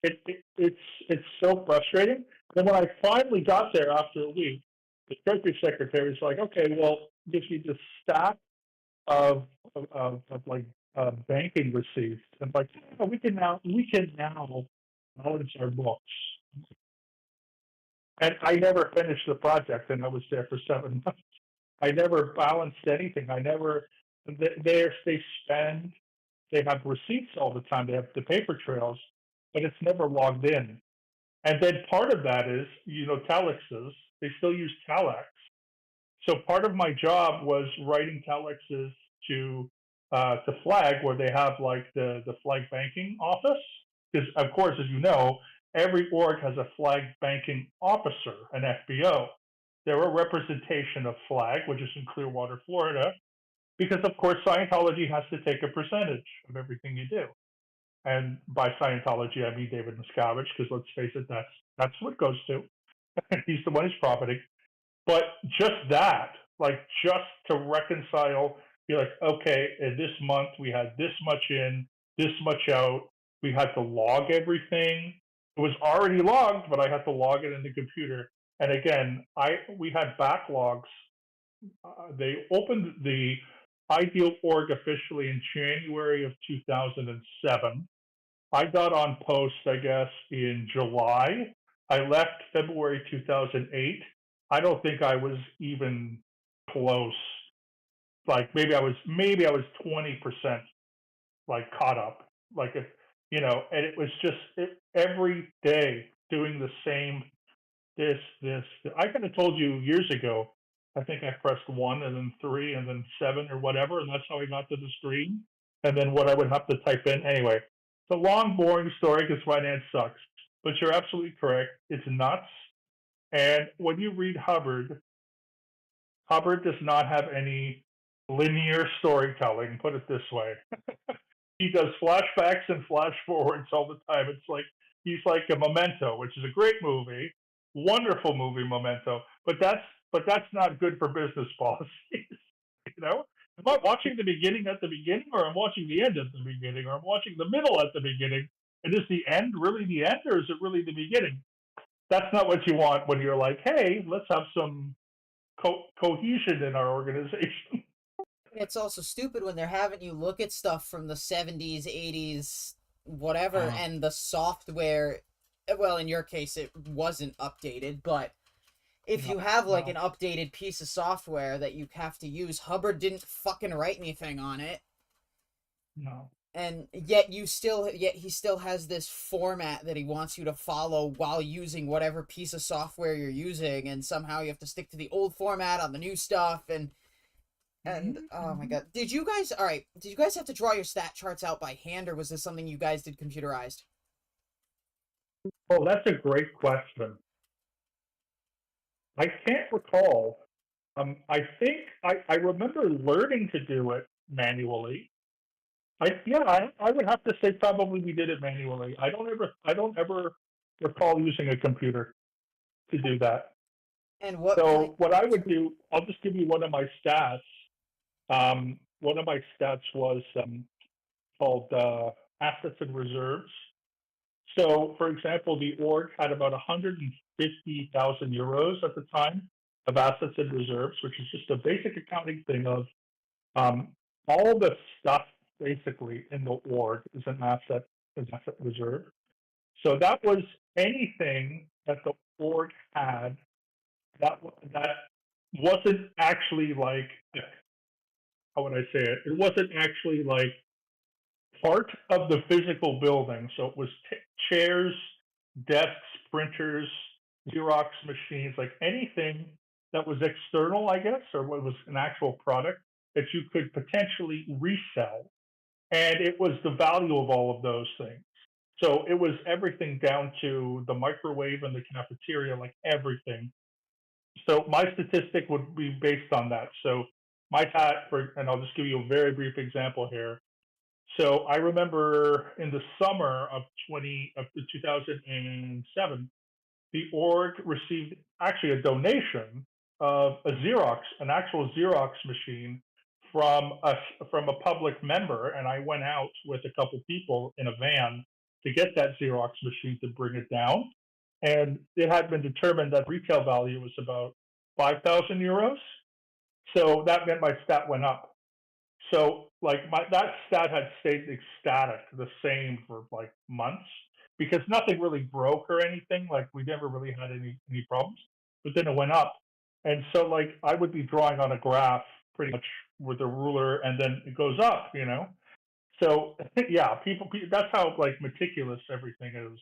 It's so frustrating. Then when I finally got there after a week, the treasury secretary is like, okay, well, gives me this stack of like banking receipts, and like, yeah, we can now balance our books. And I never finished the project, and I was there for 7 months. I never balanced anything. I never. They spend. They have receipts all the time. They have the paper trails, but it's never logged in. And then part of that is, telexes. They still use telex. So part of my job was writing telexes to Flag, where they have like the Flag banking office. Because of course, as you know, every org has a Flag banking officer, an FBO. They're a representation of Flag, which is in Clearwater, Florida, because of course Scientology has to take a percentage of everything you do. And by Scientology, I mean David Miscavige, because let's face it, that's what it goes to. He's the one who's profiting. But just that, like, just to reconcile, be like, okay, in this month we had this much in, this much out. We had to log everything. It was already logged, but I had to log it in the computer. And again, we had backlogs. They opened the Ideal Org officially in January of 2007. I got on post, I guess, in July. I left February 2008. I don't think I was even close. Like maybe I was 20% like caught up. Like if and it was just every day doing the same this. I could have told you years ago. I think I pressed 1 and then 3 and then 7 or whatever, and that's how I got to the screen. And then what I would have to type in anyway. It's a long, boring story because finance sucks. But you're absolutely correct. It's nuts. And when you read Hubbard, Hubbard does not have any linear storytelling, put it this way. He does flashbacks and flash forwards all the time. It's like he's like a Memento, which is a great movie, wonderful movie, Memento. But that's not good for business policies. You know, am I watching the beginning at the beginning, or I'm watching the end at the beginning, or I'm watching the middle at the beginning? And is the end really the end, or is it really the beginning? That's not what you want when you're like, hey, let's have some cohesion in our organization. It's also stupid when they're having you look at stuff from the 70s, 80s, whatever, Uh, and the software, well, in your case, it wasn't updated, but if no, you have like an no, updated piece of software that you have to use, Hubbard didn't fucking write anything on it. no. And yet he still has this format that he wants you to follow while using whatever piece of software you're using, and somehow you have to stick to the old format on the new stuff. And oh my god, did you guys, all right, did you guys have to draw your stat charts out by hand, or was this something you guys did computerized? Oh, that's a great question. I can't recall. I think I remember learning to do it manually. I would have to say probably we did it manually. I don't ever recall using a computer to do that. And what kind? So what I would do, I'll just give you one of my stats. One of my stats was called assets and reserves. So, for example, the org had about 150,000 euros at the time of assets and reserves, which is just a basic accounting thing of um, all the stuff basically in the org is an asset reserve. So that was anything that the org had that wasn't actually like, how would I say it? It wasn't actually like part of the physical building. So it was chairs, desks, printers, Xerox machines, like anything that was external, I guess, or what was an actual product that you could potentially resell. And it was the value of all of those things. So it was everything down to the microwave and the cafeteria, like everything. So my statistic would be based on that. So my and I'll just give you a very brief example here. So I remember in the summer of 2007, the org received actually a donation of an actual Xerox machine from a public member, and I went out with a couple people in a van to get that Xerox machine to bring it down, and it had been determined that retail value was about 5,000 euros. So that meant my stat went up. So like that stat had stayed ecstatic, the same for like months, because nothing really broke or anything. Like we never really had any problems. But then it went up, and so like I would be drawing on a graph pretty much with a ruler, and then it goes up. So yeah, that's how like meticulous everything is,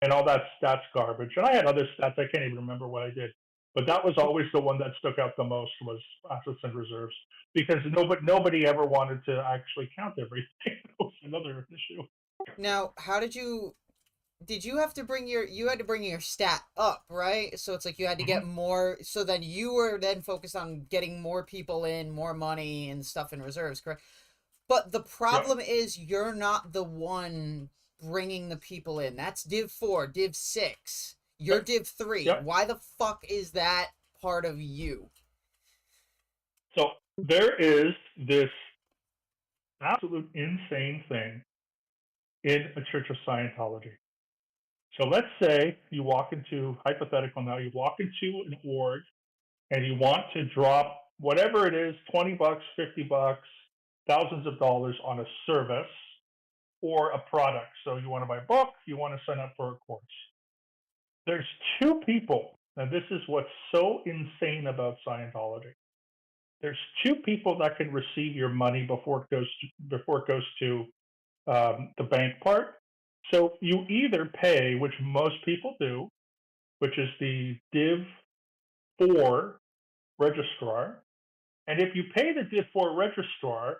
and all that stats garbage. And I had other stats I can't even remember what I did, but that was always the one that stuck out the most was assets and reserves because nobody ever wanted to actually count everything. That was another issue. Now, how did you have to you had to bring your stat up, right? So it's like you had to get Mm-hmm. more, so then you were then focused on getting more people in, more money and stuff in reserves, correct? But the Yep. problem is you're not the one bringing the people in. That's Div 4, Div 6. You're Yep. Div 3. Yep. Why the fuck is that part of you? So there is this absolute insane thing in a Church of Scientology. So let's say you walk into, hypothetical now, you walk into an org and you want to drop whatever it is, 20 bucks, 50 bucks, thousands of dollars on a service or a product. So you want to buy a book, you want to sign up for a course. There's two people, and this is what's so insane about Scientology. There's two people that can receive your money before it goes to the bank part. So you either pay, which most people do, which is the Div 4 registrar. And if you pay the Div 4 registrar,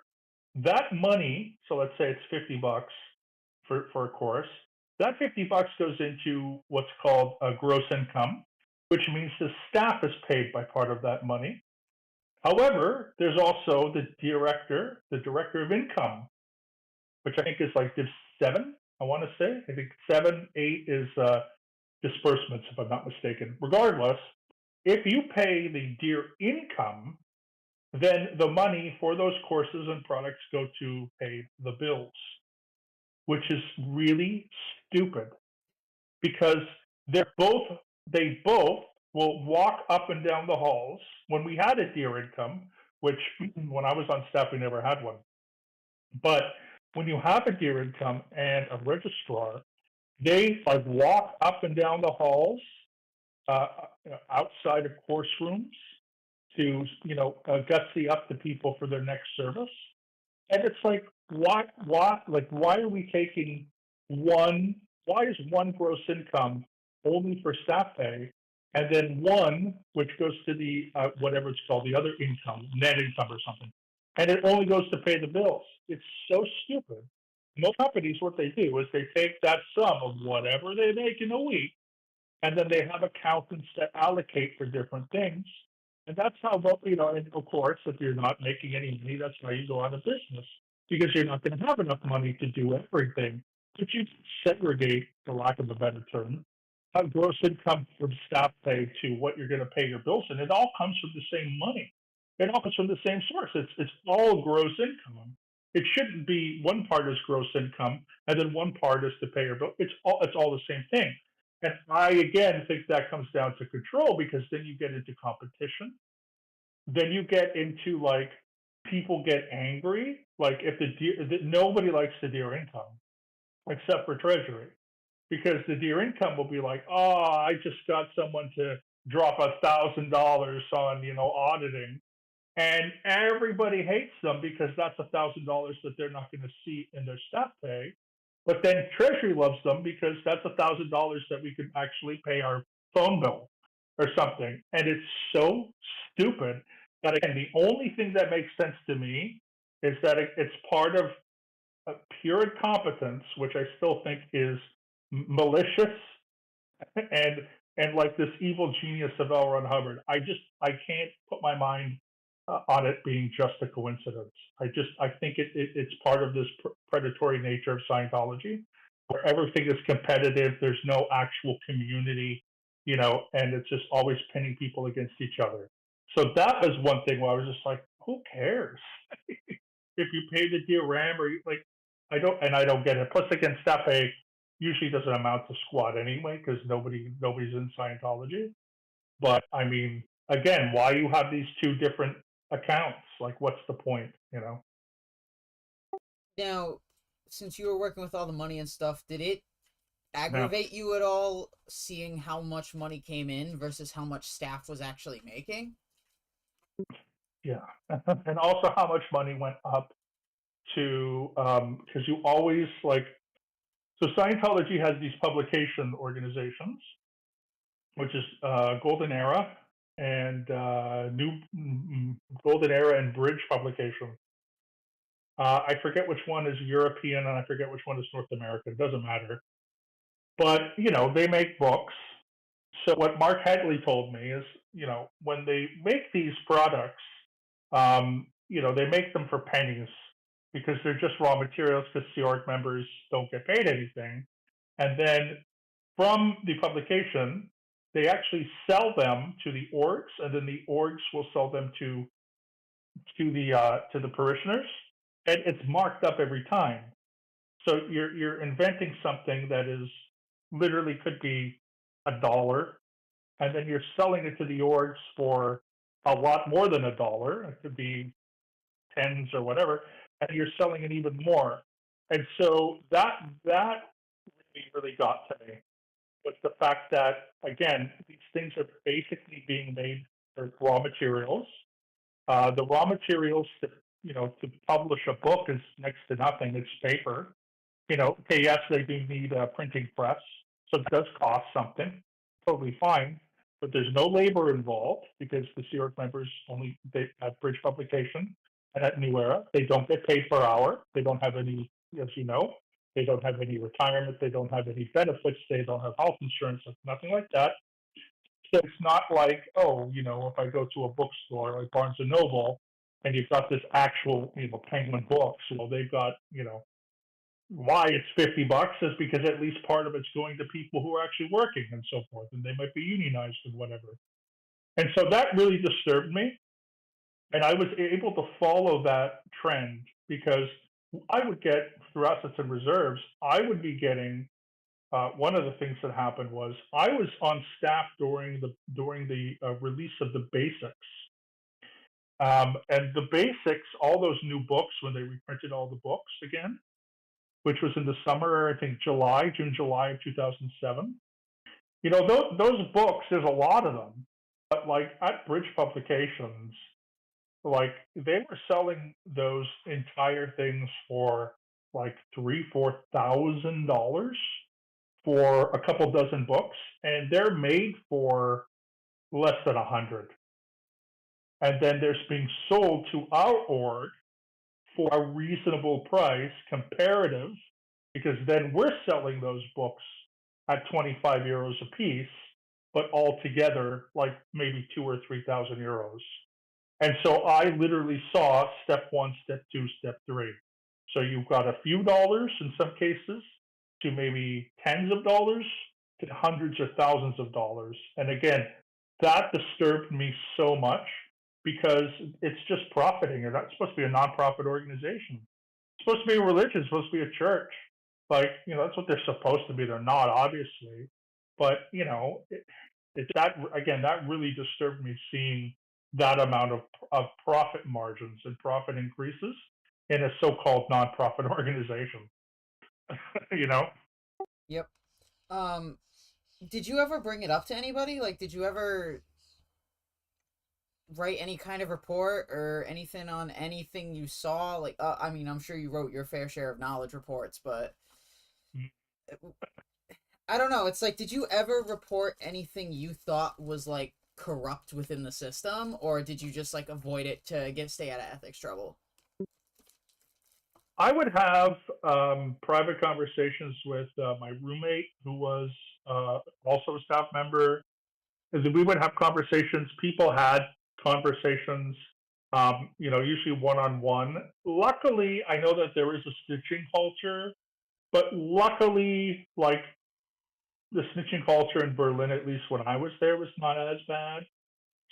that money, so let's say it's 50 bucks for a course, that 50 bucks goes into what's called a gross income, which means the staff is paid by part of that money. However, there's also the director of income, which I think is like Div 7. I want to say. I think 7, 8 is disbursements, if I'm not mistaken. Regardless, if you pay the dear income, then the money for those courses and products go to pay the bills, which is really stupid because they're both they both will walk up and down the halls. When we had a dear income, which when I was on staff we never had one, but when you have a dear income and a registrar, they like walk up and down the halls uh, outside of course rooms to gutsy up the people for their next service. And it's like, why are we taking one? Why is one gross income only for staff pay, and then one which goes to the whatever it's called, the other income, net income or something, and it only goes to pay the bills? It's so stupid. Most companies, what they do is they take that sum of whatever they make in a week, and then they have accountants that allocate for different things. And that's how, and of course, if you're not making any money, that's why you go out of business because you're not going to have enough money to do everything. But you segregate, for lack of a better term, gross income from staff pay to what you're going to pay your bills, and it all comes from the same money. It all comes from the same source. It's all gross income. It shouldn't be one part is gross income and then one part is to pay your bill. It's all the same thing. And I again think that comes down to control because then you get into competition. Then you get into like people get angry. Like if nobody likes the dear income except for Treasury because the dear income will be like, oh, I just got someone to drop $1,000 on auditing, and everybody hates them because that's $1,000 that they're not going to see in their staff pay. But then Treasury loves them because that's $1,000 that we could actually pay our phone bill or something. And it's so stupid that again, the only thing that makes sense to me is that it's part of pure incompetence, which I still think is malicious and like this evil genius of L. Ron Hubbard. I can't put my mind on it being just a coincidence. I think it's part of this predatory nature of Scientology, where everything is competitive. There's no actual community, and it's just always pinning people against each other. So that was one thing where I was just like, who cares if you pay the dear Ram or like I don't get it. Plus, again, staff pay usually doesn't amount to squat anyway because nobody's in Scientology. But I mean, again, why you have these two different accounts? Like, what's the point? Now, since you were working with all the money and stuff, did it Yeah, aggravate you at all seeing how much money came in versus how much staff was actually making? yeah, and also how much money went up to because you always like so Scientology has these publication organizations, which is Golden Era and New Golden Era and Bridge Publication. I forget which one is European and I forget which one is North American. It doesn't matter. But, they make books. So what Mark Hadley told me is, when they make these products, they make them for pennies because they're just raw materials because Sea Org members don't get paid anything. And then from the publication, they actually sell them to the orgs, and then the orgs will sell them to the parishioners, and it's marked up every time. So you're inventing something that is literally could be $1, and then you're selling it to the orgs for a lot more than $1. It could be tens or whatever, and you're selling it even more. And so that really got to me was the fact that again these things are basically being made for raw materials. The raw materials to publish a book is next to nothing. It's paper. Okay, yes, they do need a printing press, so it does cost something. Totally fine, but there's no labor involved because the Sea Org members they at Bridge Publication and at New Era they don't get paid per hour. They don't have any, as you know, they don't have any retirement. They don't have any benefits. They don't have health insurance. Nothing like that. So it's not like, oh, if I go to a bookstore like Barnes and Noble and you've got this actual, Penguin books, well, they've got, why it's $50 is because at least part of it's going to people who are actually working and so forth, and they might be unionized and whatever. And so that really disturbed me. And I was able to follow that trend because I would get through assets and reserves, I would be getting one of the things that happened was I was on staff during the release of the basics, and the basics, all those new books when they reprinted all the books again, which was in the summer, I think June, July of 2007. You know, those books, there's a lot of them, but like at Bridge Publications, like they were selling those entire things for like $3,000-4,000 for a couple dozen books, and they're made for less than 100. And then they're being sold to our org for a reasonable price, comparative, because then we're selling those books at 25 euros a piece, but altogether like maybe 2 or 3,000 euros. And so I literally saw step one, step two, step three. So you've got a few dollars in some cases to maybe tens of dollars to hundreds of thousands of dollars. And again, that disturbed me so much because it's just profiting. You're not supposed to be a nonprofit organization. It's supposed to be a religion. It's supposed to be a church. Like, you know, that's what they're supposed to be. They're not, obviously. But, you know, that, again, that really disturbed me seeing that amount of profit margins and profit increases in a so-called nonprofit organization. You know? Yep. Um, did you ever bring it up to anybody? Like, did you ever write any kind of report or anything on anything you saw? Like, I mean, I'm sure you wrote your fair share of knowledge reports, but I don't know. It's like, did you ever report anything you thought was like corrupt within the system, or did you just like avoid it to stay out of ethics trouble? I would have private conversations with my roommate, who was also a staff member. We would have conversations. People had conversations, you know, usually one-on-one. Luckily, I know that there is a snitching culture, but luckily, like the snitching culture in Berlin, at least when I was there, was not as bad.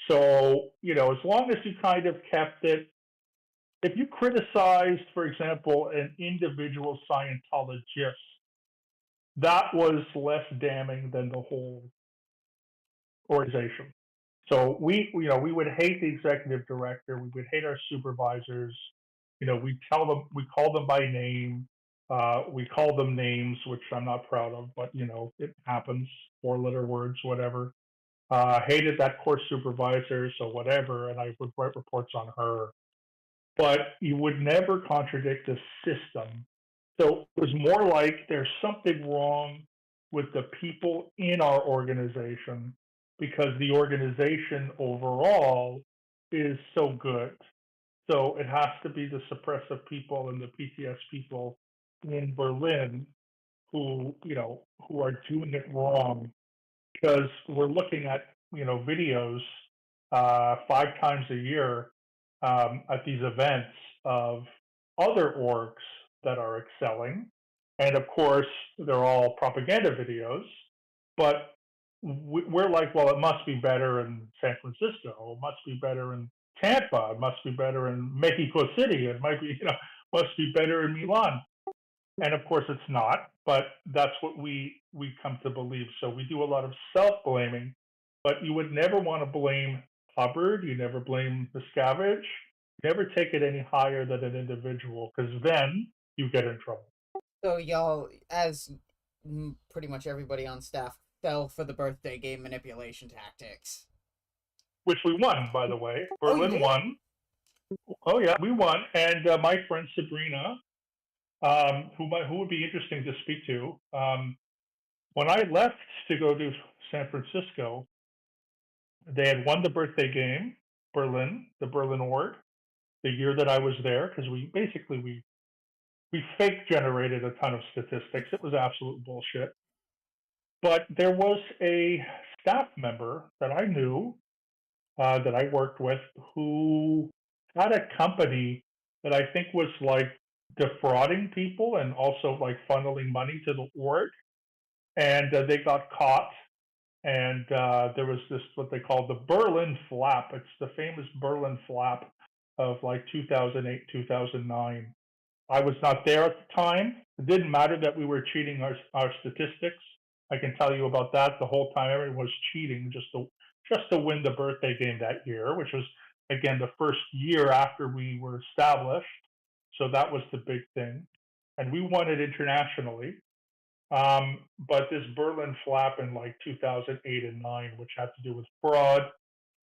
So, you know, as long as you kind of kept it, if you criticized, for example, an individual Scientologist, that was less damning than the whole organization. So you know, we would hate the executive director, we would hate our supervisors. You know, we tell them, we call them by name, we call them names, which I'm not proud of, but you know, it happens. Four-letter words, whatever. Hated that course supervisor, so whatever, and I would write reports on her. But you would never contradict the system. So it was more like there's something wrong with the people in our organization because the organization overall is so good. So it has to be the suppressive people and the PTS people in Berlin who, you know, who are doing it wrong, because we're looking at, you know, videos 5 times a year at these events of other orgs that are excelling, and of course they're all propaganda videos. But we're like, well, it must be better in San Francisco, it must be better in Tampa, it must be better in Mexico City, it might be, you know, must be better in Milan. And of course it's not, but that's what we come to believe. So we do a lot of self-blaming, but you would never want to blame Hubbard, you never blame Miscavige, never take it any higher than an individual, because then you get in trouble. So y'all, as pretty much everybody on staff, fell for the birthday game manipulation tactics. Which we won, by the way. Oh, you Berlin did? won. Oh yeah, we won. And my friend Sabrina, who would be interesting to speak to, when I left to go to San Francisco, they had won the birthday game, Berlin, the Berlin org, the year that I was there, because we fake generated a ton of statistics. It was absolute bullshit. But there was a staff member that I knew, that I worked with, who had a company that I think was like defrauding people and also like funneling money to the org, and they got caught. And there was this what they called the Berlin Flap. It's the famous Berlin Flap of like 2008, 2009. I was not there at the time. It didn't matter that we were cheating our statistics. I can tell you about that. The whole time everyone was cheating just to win the birthday game that year, which was again the first year after we were established. So that was the big thing, and we won it internationally. But this Berlin flap in like 2008 and 9, which had to do with fraud.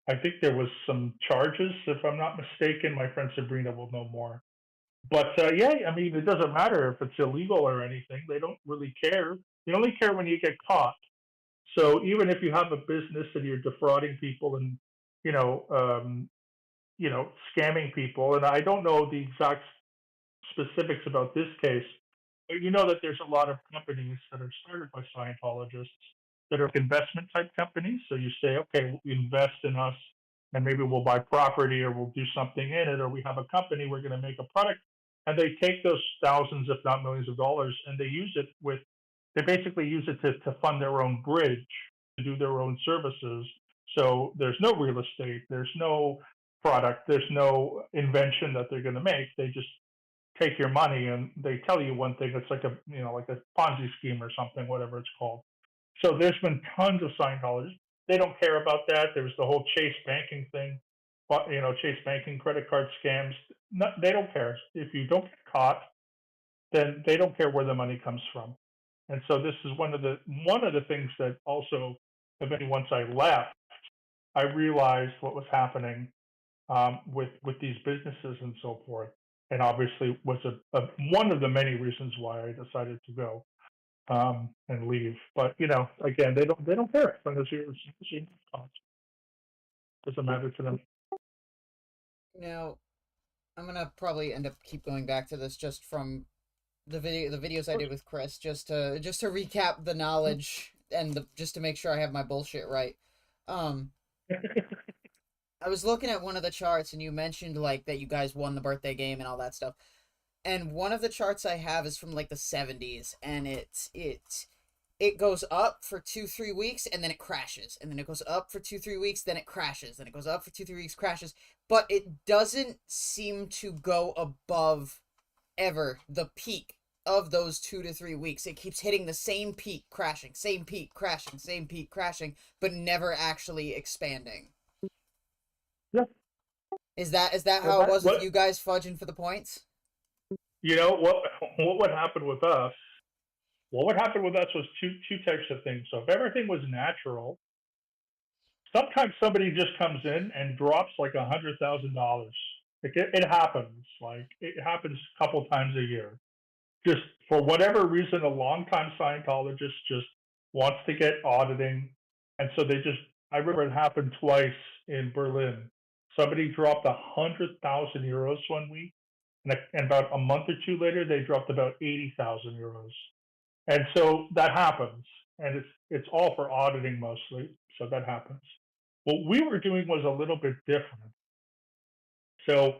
I think there was some charges, if I'm not mistaken. My friend Sabrina will know more. But yeah, I mean, it doesn't matter if it's illegal or anything. They don't really care. They only care when you get caught. So even if you have a business and you're defrauding people and you know, um, scamming people, and I don't know the exact specifics about this case, but you know that there's a lot of companies that are started by Scientologists that are investment type companies. So you say, okay, invest in us, and maybe we'll buy property or we'll do something in it, or we have a company, we're going to make a product. And they take those thousands, if not millions of dollars, and they basically use it to fund their own bridge, to do their own services. So there's no real estate, there's no product, there's no invention that they're going to make. They just take your money and they tell you one thing. It's like like a Ponzi scheme or something, whatever it's called. So there's been tons of Scientologists. They don't care about that. There was the whole Chase banking thing, but Chase banking credit card scams. No, they don't care. If you don't get caught, then they don't care where the money comes from. And so this is one of the things that also, eventually, once I left, I realized what was happening with these businesses and so forth, and obviously was one of the many reasons why I decided to go and leave. But again, they don't care as long as you're doesn't matter to them. Now, I'm gonna probably end up keep going back to this just from the videos I did with Chris, just to recap the knowledge and just to make sure I have my bullshit right. Um, I was looking at one of the charts and you mentioned like that you guys won the birthday game and all that stuff. And one of the charts I have is from like the 70s, and it goes up for 2-3 weeks and then it crashes, and then it goes up for 2-3 weeks, then it crashes, then it goes up for 2-3 weeks, crashes, but it doesn't seem to go above ever the peak of those 2 to 3 weeks. It keeps hitting the same peak, crashing, same peak, crashing, same peak, crashing, but never actually expanding. Yeah. Is that Well, how it was with what you guys fudging for the points? what would happen with us? What would happen with us was two types of things. So if everything was natural, sometimes somebody just comes in and drops like $100,000. It happens. Like it happens a couple times a year. Just for whatever reason, a longtime Scientologist just wants to get auditing, and so they just. I remember it happened twice in Berlin. Somebody dropped €100,000 one week, and about a month or two later, they dropped about €80,000. And so that happens, and it's all for auditing mostly. So that happens. What we were doing was a little bit different. So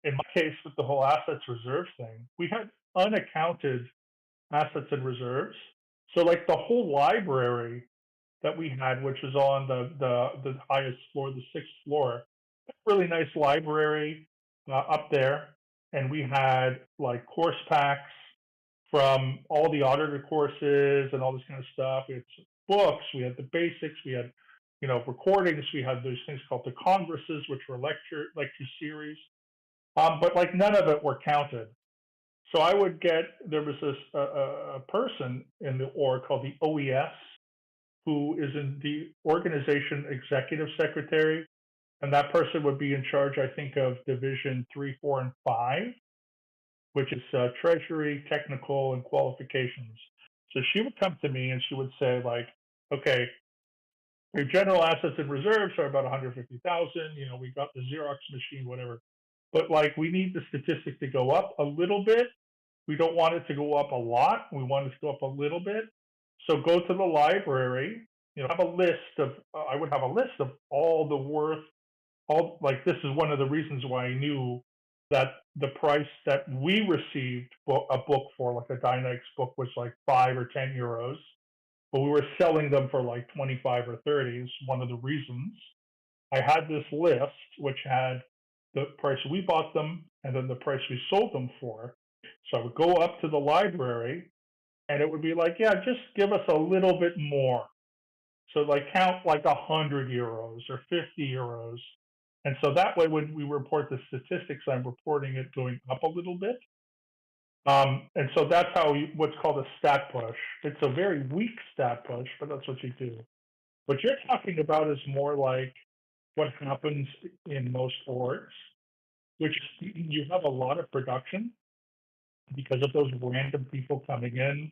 in my case, with the whole assets reserve thing, we had unaccounted assets and reserves. So like the whole library that we had, which was on the highest floor, the sixth floor, really nice library up there, and we had like course packs from all the auditor courses and all this kind of stuff. We had books, we had the basics, we had recordings, we had those things called the congresses, which were lecture series, but like none of it were counted. So I would get there was this a person in the org called the OES who is in the organization executive secretary, and that person would be in charge, I think, of division 3, 4, and 5, which is treasury, technical, and qualifications. So she would come to me and she would say, like, okay, your general assets and reserves are about 150,000. We got the Xerox machine, whatever. But like, we need the statistic to go up a little bit. We don't want it to go up a lot. We want it to go up a little bit. So go to the library. Have a list of. I would have a list of all the worth. All like this is one of the reasons why I knew that the price that we received a book for, like a Dynex book, was like 5 or 10 euros, but we were selling them for like 25 or 30. Is one of the reasons I had this list, which had the price we bought them and then the price we sold them for. So I would go up to the library and it would be like, yeah, just give us a little bit more. So like count like 100 euros or 50 euros. And so that way, when we report the statistics, I'm reporting it going up a little bit. And so that's how what's called a stat push. It's a very weak stat push, but that's what you do. What you're talking about is more like what happens in most orgs, which you have a lot of production because of those random people coming in.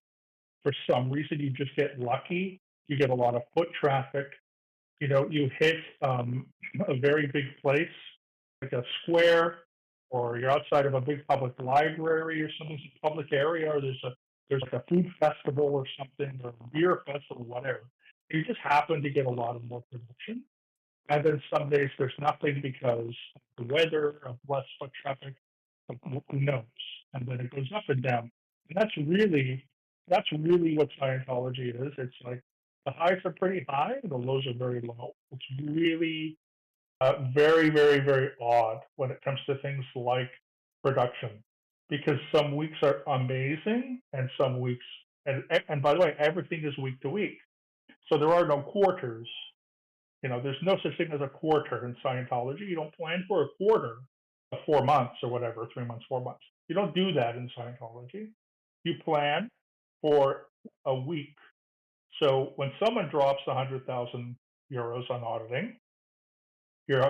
For some reason, you just get lucky. You get a lot of foot traffic. You hit a very big place, like a square, or you're outside of a big public library or something, public area, or there's like a food festival or something, or a beer festival, whatever. You just happen to get a lot of more production. And then some days there's nothing because of the weather, of less foot traffic, who knows? And then it goes up and down. And that's really what Scientology is. It's like the highs are pretty high, the lows are very low. It's really very, very, very odd when it comes to things like production, because some weeks are amazing and some weeks, and by the way, everything is week to week. So there are no quarters. There's no such thing as a quarter in Scientology. You don't plan for a quarter of 4 months or whatever, 3 months, 4 months. You don't do that in Scientology. You plan for a week. So when someone drops 100,000 euros on auditing, your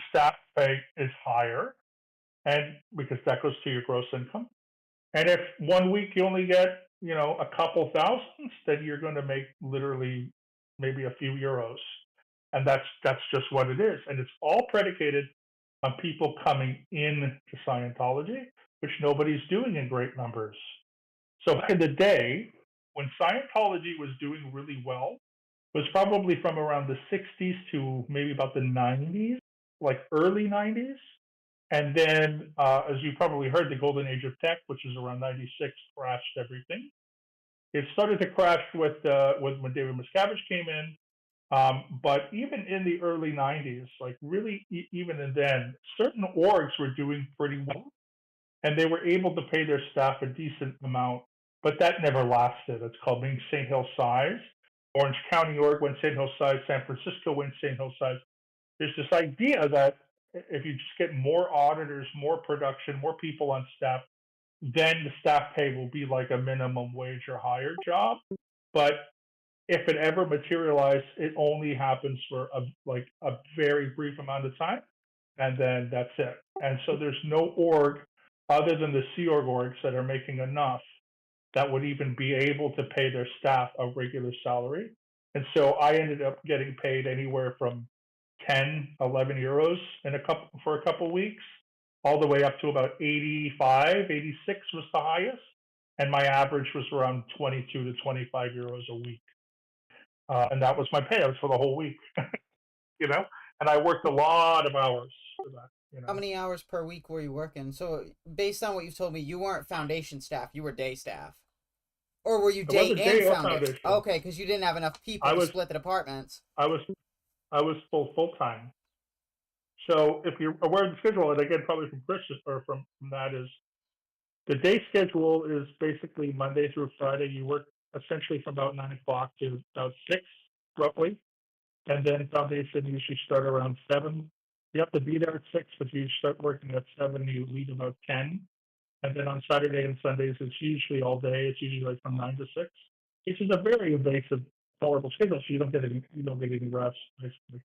staff pay is higher, and because that goes to your gross income. And if 1 week you only get, a couple thousands, then you're going to make literally maybe a few euros. And that's just what it is. And it's all predicated on people coming in to Scientology, which nobody's doing in great numbers. So back in the day, when Scientology was doing really well, was probably from around the 60s to maybe about the 90s, like early 90s. And then, as you probably heard, the golden age of tech, which is around 96, crashed everything. It started to crash with when David Miscavige came in. But even in the early 90s, like really, even then, certain orgs were doing pretty well, and they were able to pay their staff a decent amount, but that never lasted. It's called being St. Hill size. Orange County org went St. Hill size, San Francisco went St. Hill size. There's this idea that if you just get more auditors, more production, more people on staff, then the staff pay will be like a minimum wage or higher job. But if it ever materializes, it only happens for a very brief amount of time, and then that's it. And so there's no org other than the Sea Org orgs that are making enough that would even be able to pay their staff a regular salary. And so I ended up getting paid anywhere from 10, 11 euros for a couple weeks, all the way up to about 85, 86 was the highest. And my average was around 22 to 25 euros a week. And that was my payouts for the whole week, and I worked a lot of hours for that. How many hours per week were you working? So based on what you've told me, you weren't foundation staff, you were day staff. Or were you day and foundation? Okay, because you didn't have enough people to split the departments. I was full time. So if you're aware of the schedule, and again, probably from Chris or from that, is the day schedule is basically Monday through Friday. You work essentially from about 9 o'clock to about 6, roughly. And then foundation usually start around 7. You have to be there at 6, but you start working at 7, you leave about 10. And then on Saturday and Sundays, it's usually all day. It's usually like from 9 to 6, which is a very invasive, horrible schedule. So you don't get any rest, basically.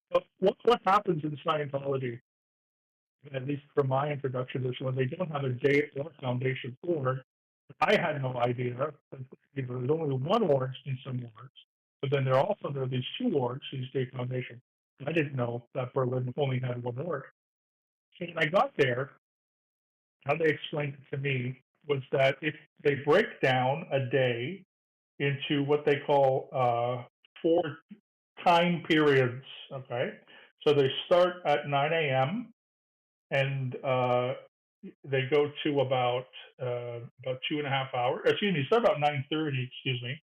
But what happens in Scientology, at least from my introduction, is when they don't have a day or foundation org. I had no idea. There's only one org in some orgs, but then there are these 2 orgs, these day foundation. I didn't know that Berlin only had one org. So when I got there, how they explained it to me was that if they break down a day into what they call 4 time periods, okay? So they start at 9 a.m. and they go to about 2.5 hours. Excuse me, start about 9:30. Excuse me,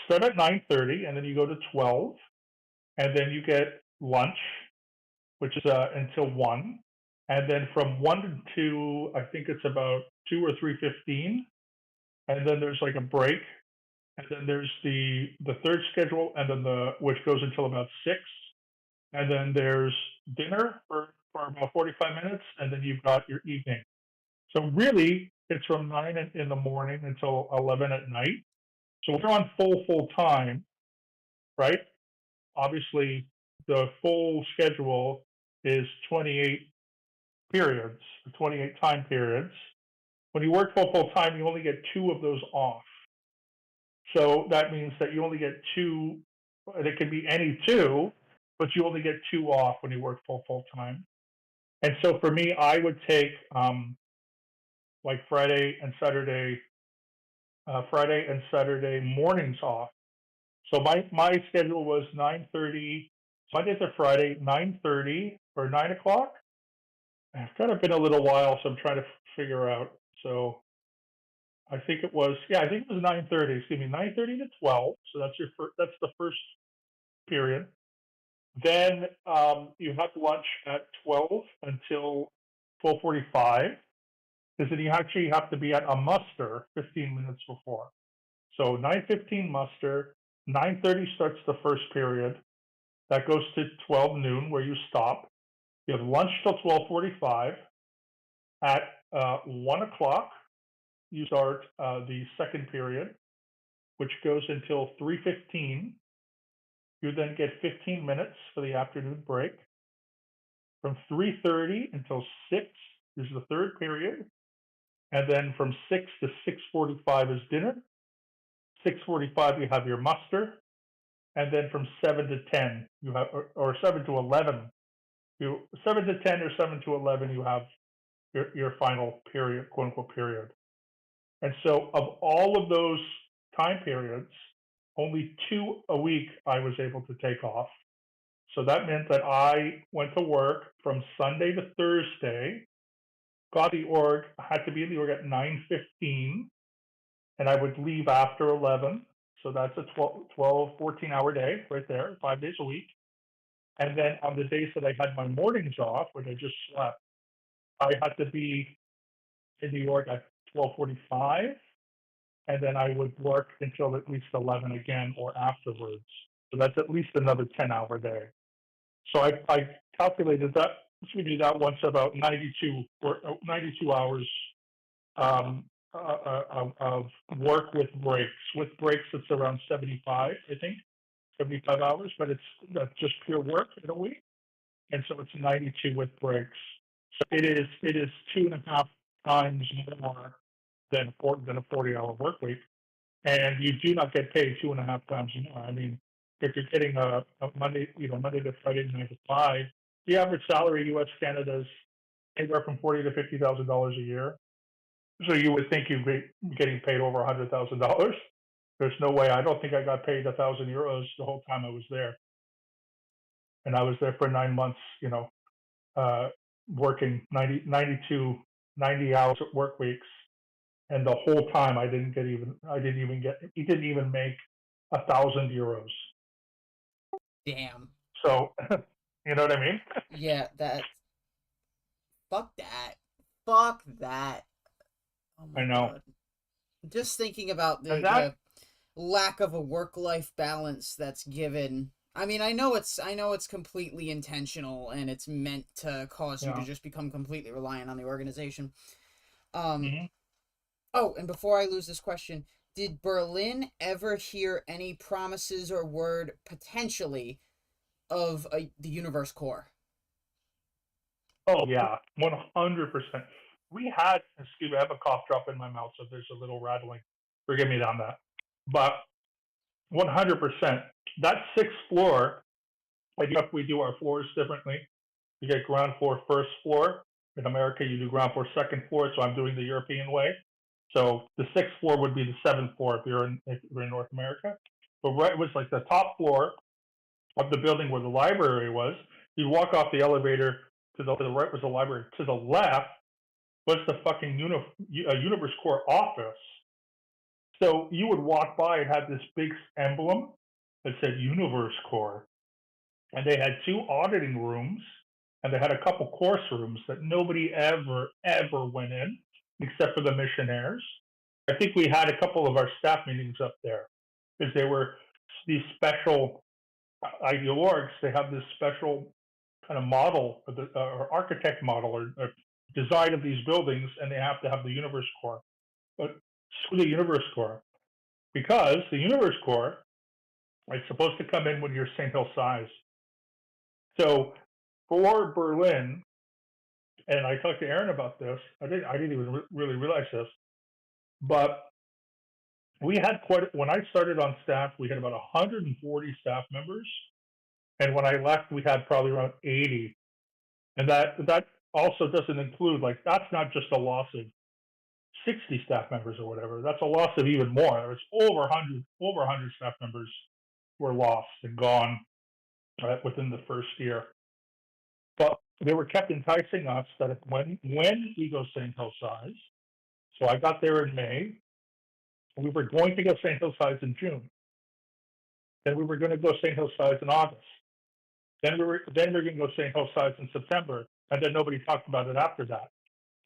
start at 9:30, and then you go to 12, and then you get lunch, which is until 1, and then from 1 to I think it's about 2 or 3:15, and then there's like a break, and then there's the third schedule, and then the which goes until about 6, and then there's dinner for about 45 minutes, and then you've got your evening. So really, it's from 9 in the morning until 11 at night. So we're on full time, right? Obviously, the full schedule is 28 periods, 28 time periods. When you work full time, you only get 2 of those off. So that means that you only get 2, and it can be any 2, but you only get 2 off when you work full time. And so for me, I would take like Friday and Saturday mornings off. So my schedule was 9:30 Monday to Friday, 9:30 or 9 o'clock. It's kind of been a little while, so I'm trying to figure out. So I think it was, yeah, I think it was 9:30. Excuse me, 9:30 to 12. So that's the first period. Then you have lunch at 12 until 12:45, because then you actually have to be at a muster 15 minutes before. So 9:15 muster, 9:30 starts the first period. That goes to 12 noon, where you stop. You have lunch till 12:45. At 1 o'clock, you start the second period, which goes until 3:15. You then get 15 minutes for the afternoon break. From 3:30 until 6 is the third period, and then from 6 to 6:45 is dinner. 6:45 you have your muster, and then from 7 to 10 you have, or 7 to 11, 7 to 10 or 7 to 11 you have your final period, quote unquote period. And so of all of those time periods, only 2 a week I was able to take off. So that meant that I went to work from Sunday to Thursday, got the org, had to be in the org at 9:15, and I would leave after 11. So that's a 14-hour day right there, 5 days a week. And then on the days that I had my mornings off, when I just slept, I had to be in New York at 12:45, and then I would work until at least 11 again or afterwards. So that's at least another 10-hour day. So I calculated that, we do that once about 92 hours of work with breaks. With breaks, it's around 75, I think, 75 hours, but that's just pure work in a week. And so it's 92 with breaks. So it is 2.5 times more than a 40-hour work week, and you do not get paid 2.5 times more. I mean, if you're getting a Monday, Monday to Friday 9 to 5, the average salary U.S. Canada is anywhere from $40,000 to $50,000 a year. So you would think you'd be getting paid over $100,000. There's no way. I don't think I got paid 1,000 euros the whole time I was there, and I was there for 9 months. Working 90 hours at work weeks, and the whole time he didn't even make 1,000 euros. Damn. So, you know what I mean? Yeah, fuck that. Oh my I know. God. Just thinking about the lack of a work-life balance that's given. I mean, I know it's completely intentional, and it's meant to cause you to just become completely reliant on the organization. Mm-hmm. Oh, and before I lose this question, did Berlin ever hear any promises or word potentially of the Universe Core? Oh yeah, 100%. We had, excuse me, I have a cough drop in my mouth, so there's a little rattling. Forgive me on that. But 100%, that 6th floor, we do our floors differently. You get ground floor, first floor. In America, you do ground floor, second floor. So I'm doing the European way. So the 6th floor would be the 7th floor if you're in North America. But right, it was like the top floor of the building where the library was. You'd walk off the elevator, to the right was the library. To the left was the fucking Universe Corps office. So you would walk by, and had this big emblem that said Universe Corps, and they had two auditing rooms, and they had a couple course rooms that nobody ever went in except for the missionaires. I think we had a couple of our staff meetings up there because they were these special ideal orgs. They have this special kind of model or architect model or design of these buildings, and they have to have the Universe Corps. But screw the Universe Corps, because the Universe Corps is supposed to come in when you're St. Hill size. So for Berlin, and I talked to Aaron about this. I didn't even really realize this, but we had when I started on staff, we had about 140 staff members, and when I left, we had probably around 80. And that also doesn't include, like, that's not just a loss of 60 staff members or whatever. That's a loss of even more. There was over 100 staff members were lost and gone within the first year. But they were kept enticing us that when we go St. Hill size, so I got there in May, we were going to go St. Hill size in June. Then we were going to go St. Hill size in August. Then we were going to go St. Hill size in September, and then nobody talked about it after that.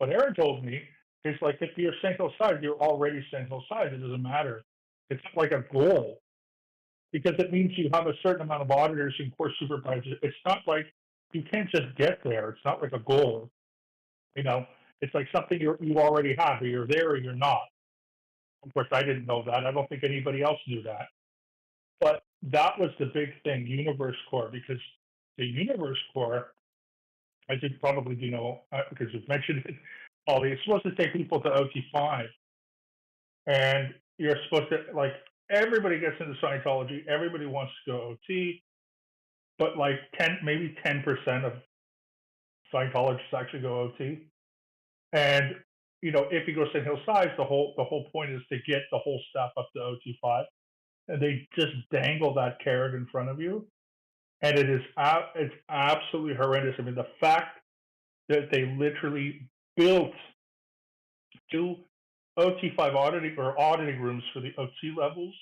But Aaron told me, he's like, if you're St. Hill size, you're already St. Hill size. It doesn't matter. It's like a goal, because it means you have a certain amount of auditors and course supervisors. It's not like you can't just get there. It's not like a goal. You know, it's like something you already have. You're there or you're not. Of course, I didn't know that. I don't think anybody else knew that. But that was the big thing, Universe Corps, because the Universe Corps, as you probably do know, because you've mentioned it, Ollie, it's supposed to take people to OT5. And you're supposed to, like, everybody gets into Scientology, everybody wants to go OT, but like maybe 10% of Scientologists actually go OT. And, you know, if you go St. Hill size, the whole point is to get the whole staff up to OT5. And they just dangle that carrot in front of you. And it's absolutely horrendous. I mean, the fact that they literally built 2 OT5 auditing rooms for the OT levels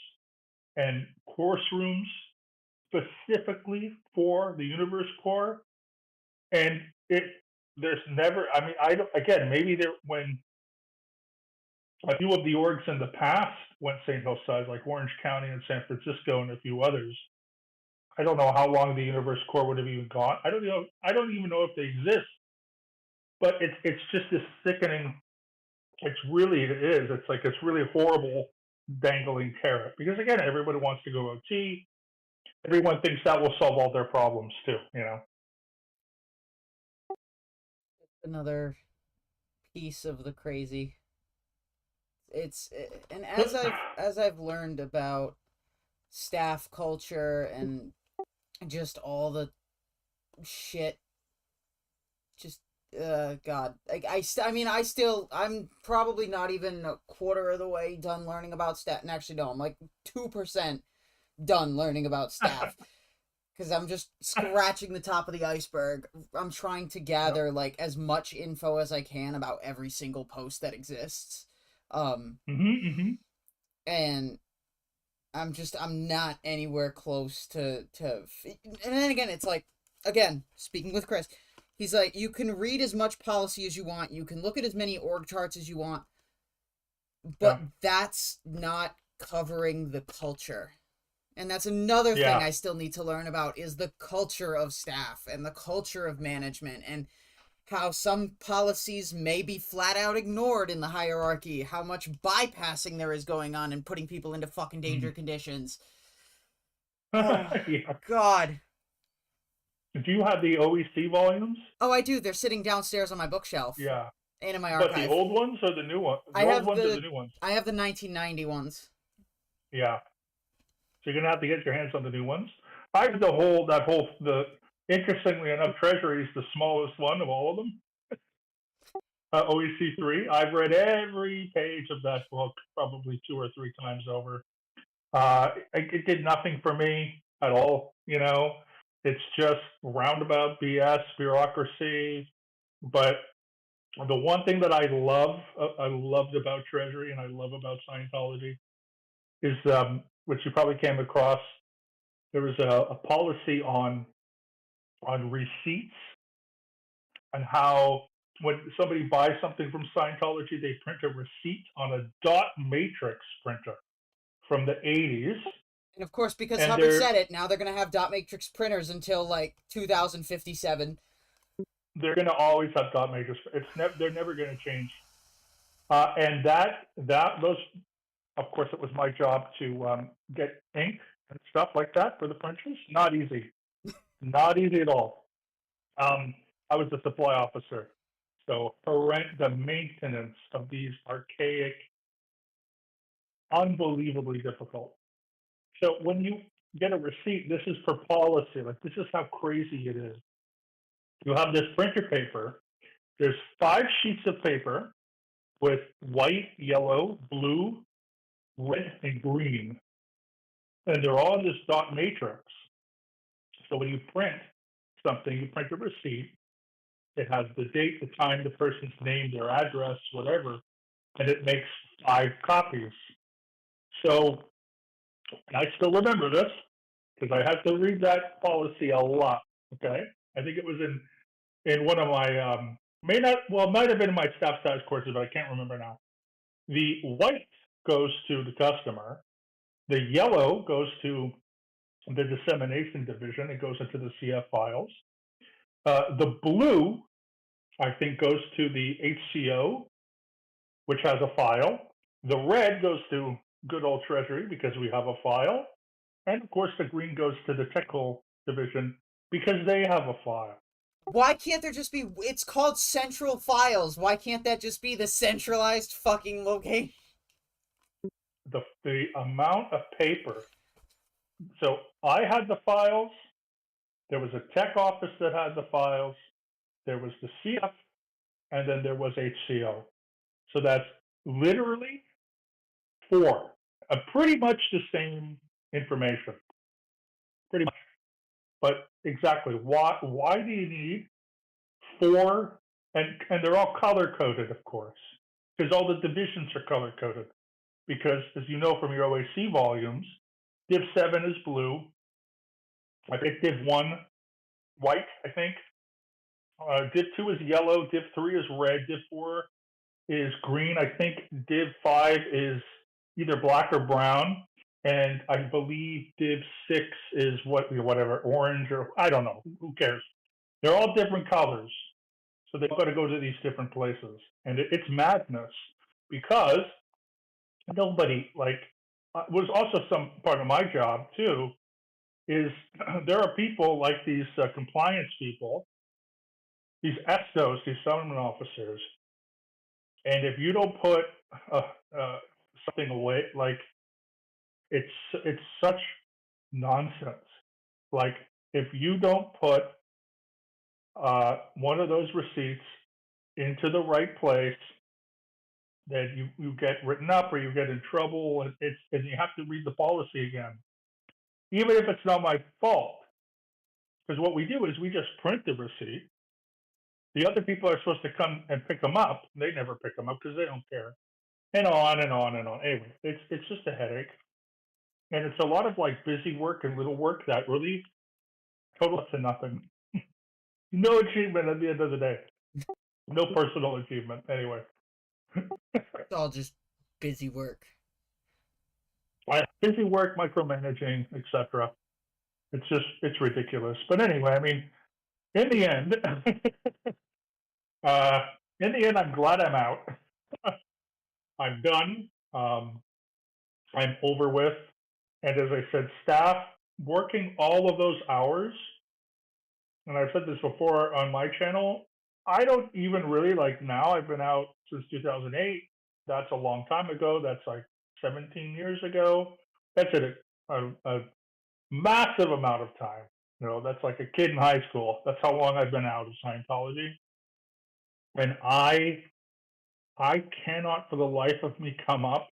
and course rooms specifically for the Universe Corps, and there's never. I mean, I don't. Again, maybe when a few of the orgs in the past went St. Hill size, like Orange County and San Francisco and a few others. I don't know how long the Universe Corps would have even gone. I don't know. I don't even know if they exist. But it's just this sickening. It is. It's really horrible dangling carrot, because again, everybody wants to go OT. Everyone thinks that will solve all their problems too. You know. Another piece of the crazy. And as I've learned about staff culture and just all the shit, just God, I'm probably not even a quarter of the way done learning about staff. And actually, no, I'm like 2% done learning about staff. Because I'm just scratching the top of the iceberg. I'm trying to gather like as much info as I can about every single post that exists. And I'm not anywhere close to. And then again, it's like, again, speaking with Chris, he's like, you can read as much policy as you want, you can look at as many org charts as you want, but that's not covering the culture. And that's another thing I still need to learn about, is the culture of staff and the culture of management, and how some policies may be flat out ignored in the hierarchy, how much bypassing there is going on and putting people into fucking danger conditions. God. Do you have the OEC volumes? Oh, I do. They're sitting downstairs on my bookshelf. Yeah. And in my archive. But the old ones or the new ones? I have old ones or the new ones? I have the 1990 ones. Yeah. So you're gonna have to get your hands on the new ones. I have interestingly enough, Treasury is the smallest one of all of them. OEC 3. I've read every page of that book probably 2 or 3 times over. It did nothing for me at all. You know, it's just roundabout BS, bureaucracy. But The one thing that I loved about Treasury and I love about Scientology is, which you probably came across. There was a policy on receipts and how when somebody buys something from Scientology, they print a receipt on a dot matrix printer from the 80s. And of course, because And Hubbard said it, now they're going to have dot matrix printers until like 2057. they're going to always have dot matrix. They're never going to change. And those, of course, it was my job to get ink and stuff like that for the printers. Not easy, not easy at all. I was the supply officer, so the maintenance of these archaic, unbelievably difficult. So when you get a receipt, this is for policy. Like, this is how crazy it is. You have this printer paper. There's 5 sheets of paper with white, yellow, blue, red, and green. And they're all in this dot matrix. So when you print something, you print a receipt. It has the date, the time, the person's name, their address, whatever, and it makes 5 copies. So I still remember this because I had to read that policy a lot. Okay, I think it was in one of my might have been in my staff status courses, but I can't remember now. The white goes to the customer. The yellow goes to the dissemination division. It goes into the CF files. The blue, I think, goes to the HCO, which has a file. The red goes to good old Treasury because we have a file. And of course, the green goes to the technical division because they have a file. Why can't there just be, it's called central files. Why can't that just be the centralized fucking location? The amount of paper. So I had the files. There was a tech office that had the files. There was the CF, and then there was HCO. So that's literally 4. Pretty much the same information. Pretty much. But exactly, why do you need 4? And they're all color coded, of course, because all the divisions are color coded. Because, as you know from your OAC volumes, Div 7 is blue. I think Div 1, white, I think. Div 2 is yellow. Div 3 is red. Div 4 is green. I think Div 5 is either black or brown. And I believe Div 6 is whatever, orange, or I don't know. Who cares? They're all different colors. So they've got to go to these different places. And it's madness because nobody, was also some part of my job too, is there are people like these compliance people, these ESTOs, these settlement officers, and if you don't put something away, like, it's such nonsense. Like, if you don't put one of those receipts into the right place, then you get written up or you get in trouble, and you have to read the policy again, even if it's not my fault. Because what we do is we just print the receipt. The other people are supposed to come and pick them up. They never pick them up because they don't care. And on and on and on. Anyway, it's just a headache. And it's a lot of busy work and little work that really totals to nothing. No achievement at the end of the day. No personal achievement. Anyway. It's all just busy work. Busy work, micromanaging, etc. It's ridiculous. But anyway, I mean, in the end, I'm glad I'm out. I'm done. I'm over with. And as I said, staff working all of those hours, and I've said this before on my channel, I don't even really now. I've been out since 2008. That's a long time ago. That's 17 years ago. That's a massive amount of time. That's like a kid in high school. That's how long I've been out of Scientology. And I cannot for the life of me come up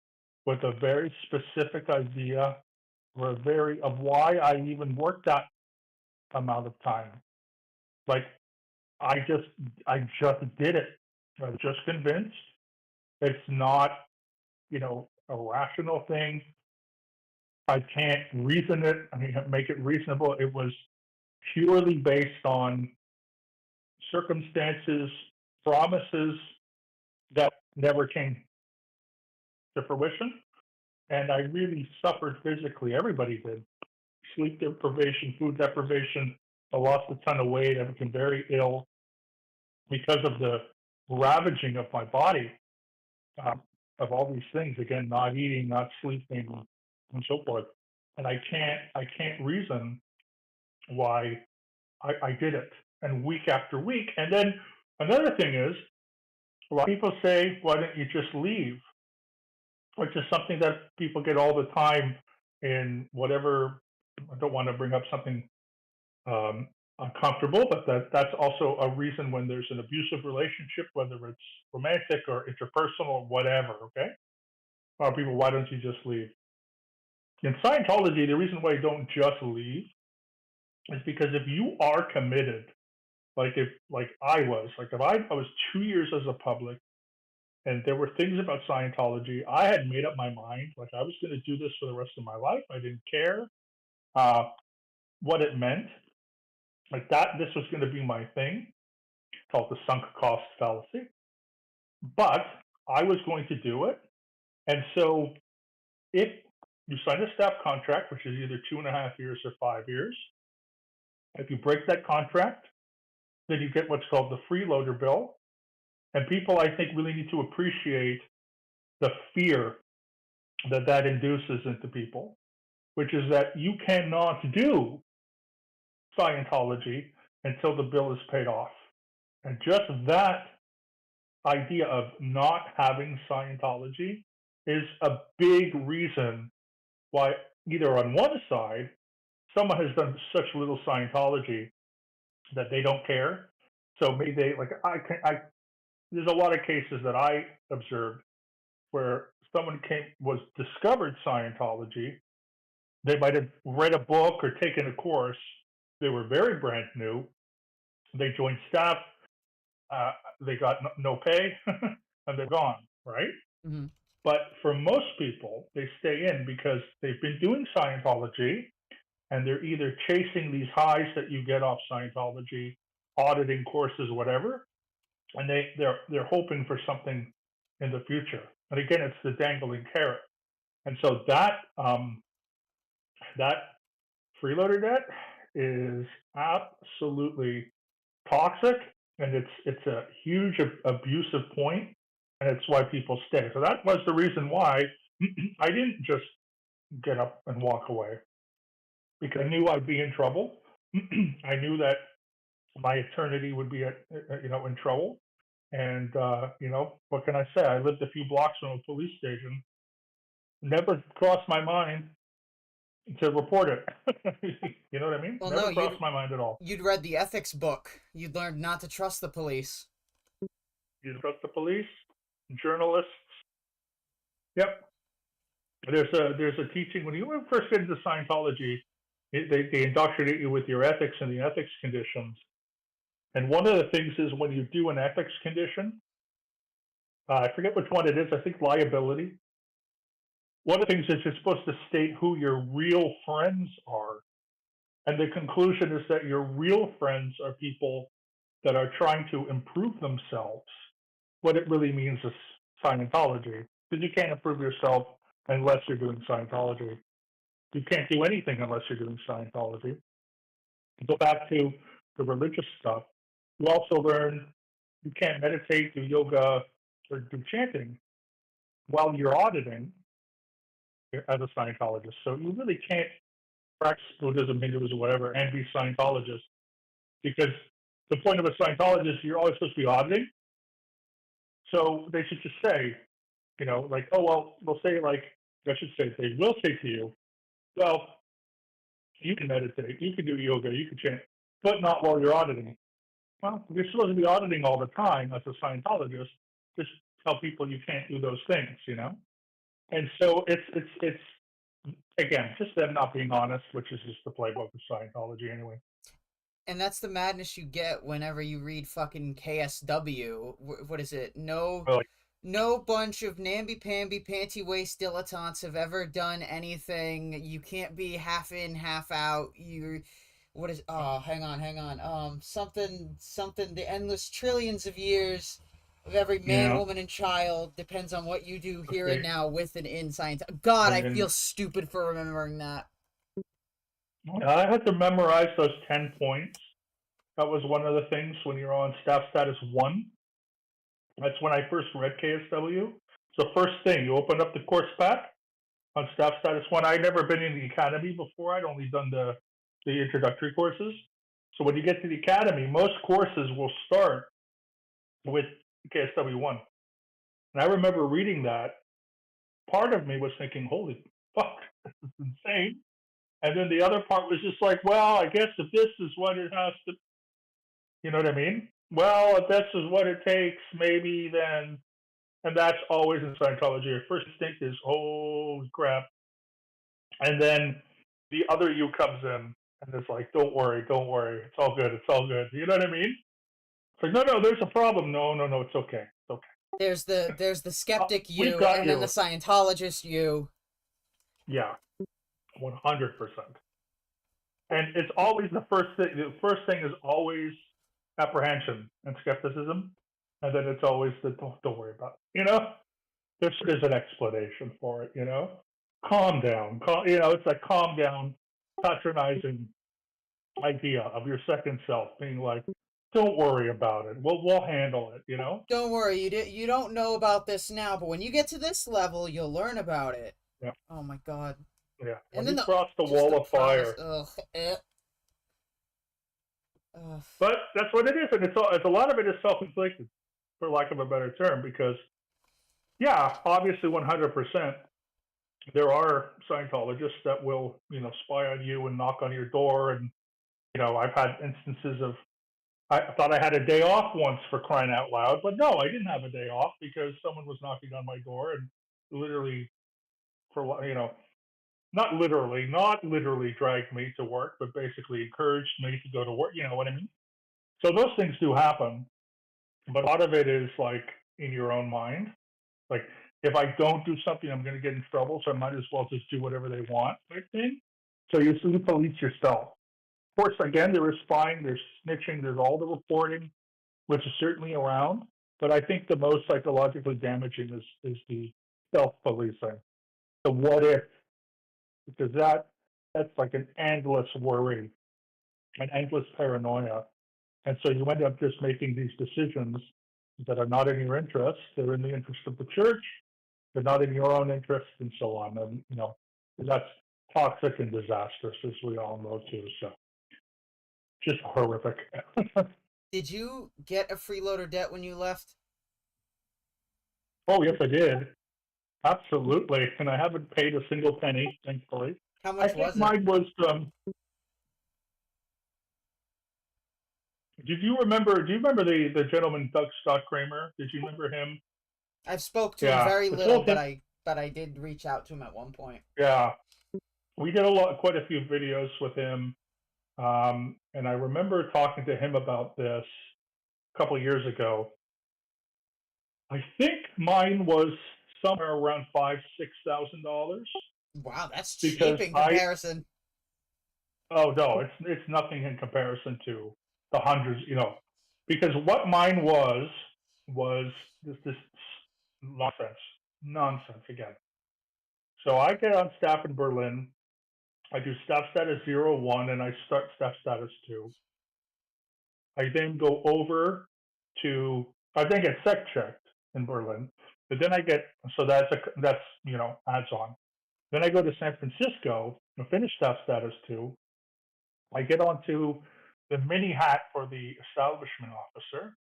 with a very specific idea of why I even worked that amount of time. Like, I just did it. I'm just convinced it's not, a rational thing. I can't reason it. I mean, make it reasonable. It was purely based on circumstances, promises that never came to fruition. And I really suffered physically. Everybody did. Sleep deprivation, food deprivation. I lost a ton of weight. I became very ill because of the ravaging of my body, um, of all these things. Again, not eating, not sleeping, and so forth. And I can't reason why I did it. And week after week. And then another thing is, a lot of people say, why don't you just leave? Which is something that people get all the time in whatever. I don't want to bring up something um, uncomfortable, but that's also a reason when there's an abusive relationship, whether it's romantic or interpersonal or whatever. Okay, a lot of people, why don't you just leave? In Scientology, the reason why you don't just leave is because if you are committed, like I was, like if I was 2 years as a public, and there were things about Scientology, I had made up my mind, like I was going to do this for the rest of my life. I didn't care uh, what it meant, like that. This was going to be my thing, called the sunk cost fallacy. But I was going to do it, and so if you sign a staff contract, which is either 2.5 years or 5 years, if you break that contract, then you get what's called the freeloader bill. And people, I think, really need to appreciate the fear that that induces into people, which is that you cannot do Scientology until the bill is paid off. And just that idea of not having Scientology is a big reason why, either on one side, someone has done such little Scientology that they don't care. So maybe they, like, there's a lot of cases that I observed where someone was discovered Scientology. They might have read a book or taken a course. They were very brand new. They joined staff. Uh, they got no pay, and they're gone. Right. Mm-hmm. But for most people, they stay in because they've been doing Scientology, and they're either chasing these highs that you get off Scientology, auditing courses, whatever, and they're hoping for something in the future. And again, it's the dangling carrot. And so that freeloader debt is absolutely toxic, and it's a huge abusive point, and it's why people stay. So that was the reason why I didn't just get up and walk away, because I knew I'd be in trouble. I knew that my eternity would be in trouble. And what can I say? I lived a few blocks from a police station. Never crossed my mind to report it. You know what I mean? Well, no, Never crossed my mind at all. you'd read the ethics book. You'd learned not to trust the police. You trust the police, journalists. Yep. There's a teaching when you first get into Scientology. They indoctrinate you with your ethics and the ethics conditions. And one of the things is when you do an ethics condition, I forget which one it is. I think liability. One of the things is you're supposed to state who your real friends are. And the conclusion is that your real friends are people that are trying to improve themselves. What it really means is Scientology. Because you can't improve yourself unless you're doing Scientology. You can't do anything unless you're doing Scientology. Go back to the religious stuff. You also learn you can't meditate, do yoga, or do chanting while you're auditing as a Scientologist. So you really can't practice Buddhism, Hinduism, whatever, and be Scientologist, because the point of a Scientologist, you're always supposed to be auditing. So they should just say, like, oh, well, they'll say, like, I should say, they will say to you, well, you can meditate, you can do yoga, you can chant, but not while you're auditing. Well, you're supposed to be auditing all the time as a Scientologist. Just tell people you can't do those things. And so it's again, just them not being honest, which is just the playbook of Scientology anyway. And that's the madness you get whenever you read fucking KSW. What is it? No, Really. no bunch of namby-pamby panty-waist dilettantes have ever done anything. You can't be half in, half out. You, what is? Oh, hang on. Something. The endless trillions of years of every man, Yeah. woman, and child depends on what you do here and Okay. now with and in science. God, I And feel stupid for remembering that. I had to memorize those 10 points. That was one of the things when you're on staff status 1. That's when I first read KSW. So first thing, you open up the course pack on staff status 1. I'd never been in the academy before. I'd only done the introductory courses. So when you get to the academy, most courses will start with KSW 1. And I remember reading that. Part of me was thinking, holy fuck, this is insane. And then the other part was just like, well, I guess if this is what it has to, you know what I mean? Well, if this is what it takes, maybe then, and that's always in Scientology. Your first instinct is, holy crap. And then the other you comes in and it's like, don't worry, don't worry. It's all good. It's all good. You know what I mean? It's like, no, no, there's a problem. No, no, no, it's okay. It's okay. There's the skeptic We've you, got and then the you. Scientologist you. Yeah, 100%. And it's always the first thing. The first thing is always apprehension and skepticism, and then it's always the don't worry about it. There's an explanation for it. Calm down. It's like calm down, patronizing idea of your second self being like, don't worry about it. We'll handle it. Don't worry, you don't know about this now, but when you get to this level, you'll learn about it. Yeah, Oh my god. yeah. And When then you cross the just wall the of promise. fire, Ugh. Ugh. but that's what it is, and it's a lot of it is self-inflicted, for lack of a better term, because yeah, obviously 100%. There are Scientologists that will, spy on you and knock on your door. And, I've had instances of, I thought I had a day off once for crying out loud, but no, I didn't have a day off because someone was knocking on my door and literally, not literally dragged me to work, but basically encouraged me to go to work. You know what I mean? So those things do happen, but a lot of it is like in your own mind. Like, if I don't do something, I'm going to get in trouble, so I might as well just do whatever they want, type thing. So you police yourself. Of course, again, there is spying, there's snitching, there's all the reporting, which is certainly around. But I think the most psychologically damaging is the self-policing. The what if, because that's like an endless worry, an endless paranoia. And so you end up just making these decisions that are not in your interest. They're in the interest of the church. They're not in your own interest, and so on. And that's toxic and disastrous, as we all know too. So just horrific. Did you get a freeloader debt when you left? Oh yes, I did. Absolutely, and I haven't paid a single penny, thankfully. How I much think was it? mine was. Did you remember? Do you remember the gentleman Doug Scott Kramer? Did you remember him? I've spoke to him Yeah, very I little, told but him. I did reach out to him at one point. Yeah, we did quite a few videos with him, and I remember talking to him about this a couple of years ago. I think mine was somewhere around $5,000-6,000 Wow, that's because cheap in comparison. oh no, it's nothing in comparison to the hundreds, because what mine was this nonsense again. So I get on staff in Berlin. I do staff status 0, 1, and I start staff status 2. I then go over to, I then get sec checked in Berlin, but then I get, so that's adds on. Then I go to San Francisco and finish staff status 2. I get onto the mini hat for the establishment officer,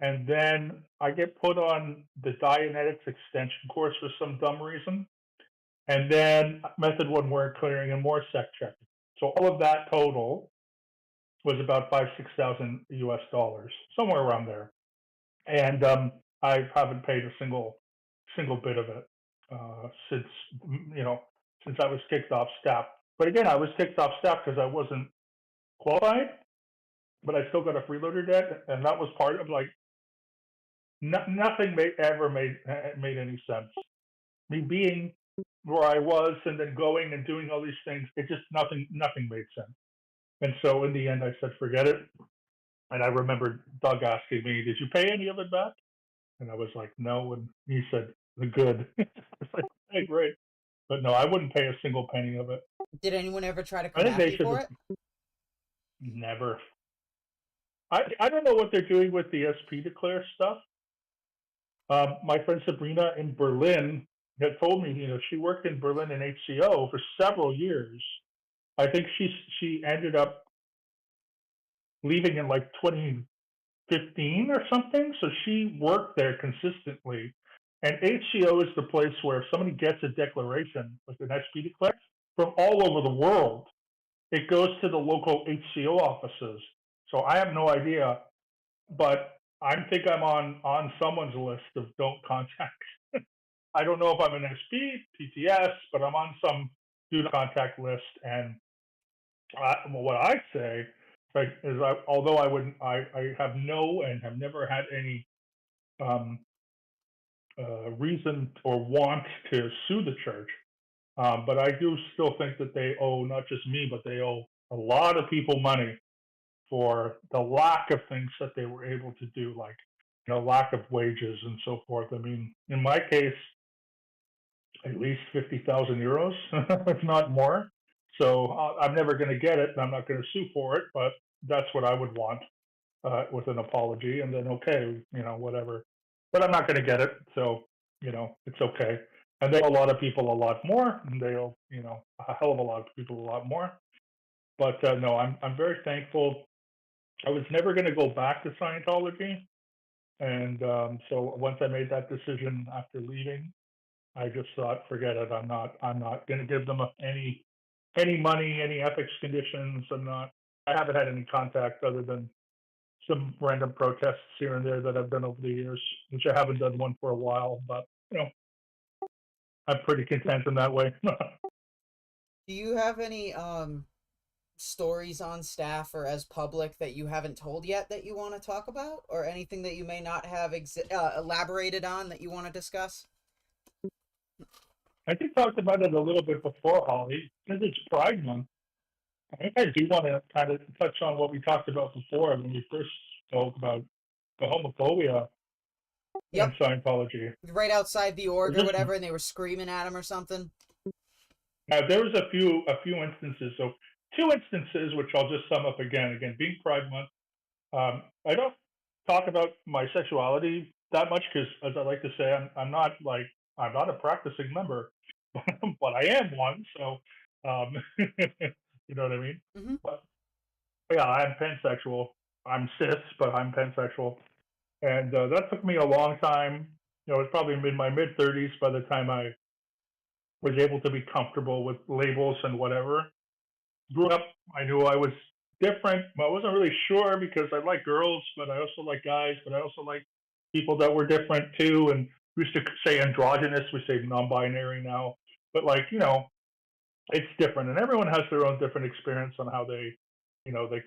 and then I get put on the Dianetics extension course for some dumb reason, and then method 1 word clearing and more sec checking. So all of that total was about 5,000-6,000 US dollars, somewhere around there. And I haven't paid a single bit of it since since I was kicked off staff. But again, I was kicked off staff because I wasn't qualified. but I still got a freeloader debt, and that was part of like nothing ever made any sense. Me being where I was and then going and doing all these things, it just nothing made sense. And so in the end, I said, forget it. And I remember Doug asking me, "Did you pay any of it back?" And I was like, "No." And he said, "The good." It's like, "Hey, great." But no, I wouldn't pay a single penny of it. Did anyone ever try to I come think after they you should for have it? never. I don't know what they're doing with the SP declare stuff. My friend Sabrina in Berlin had told me, she worked in Berlin in HCO for several years. I think she ended up leaving in like 2015 or something. So she worked there consistently. And HCO is the place where if somebody gets a declaration, like an SP declare, from all over the world, it goes to the local HCO offices. So I have no idea, but I think I'm on someone's list of don't contact. I don't know if I'm an SP, PTS, but I'm on some do not contact list. And what I say, right, is although I have no and have never had any um, reason or want to sue the church, but I do still think that they owe not just me, but they owe a lot of people money for the lack of things that they were able to do, like lack of wages and so forth. I mean, in my case, at least 50,000 euros, if not more. So I'm never going to get it, and I'm not going to sue for it. But that's what I would want with an apology, and then okay, whatever. But I'm not going to get it, so it's okay. And they owe a lot of people a lot more, and they owe a hell of a lot of people a lot more. But no, I'm very thankful. I was never going to go back to Scientology, and so once I made that decision after leaving, I just thought, forget it. I'm not going to give them any money, any ethics conditions. I haven't had any contact other than some random protests here and there that I've done over the years, which I haven't done one for a while. But I'm pretty content in that way. Do you have any stories on staff or as public that you haven't told yet that you want to talk about, or anything that you may not have elaborated on that you want to discuss? I think talked about it a little bit before, Holly, because it's Pride Month. I think I do want to kind of touch on what we talked about before when we first spoke about the homophobia in Yep, Scientology. right outside the org or Just whatever, and they were screaming at him or something. there was a few instances. So two instances, which I'll just sum up again. Again, being Pride Month, I don't talk about my sexuality that much because, as I like to say, I'm not a practicing member, but I am one. So, you know what I mean. Mm-hmm. But yeah, I'm pansexual. I'm cis, but I'm pansexual, and that took me a long time. It was probably in my mid 30s by the time I was able to be comfortable with labels and whatever. Grew up, I knew I was different. I wasn't really sure because I like girls, but I also like guys, but I also like people that were different too. And we used to say androgynous, we say non-binary now, but it's different, and everyone has their own different experience on how they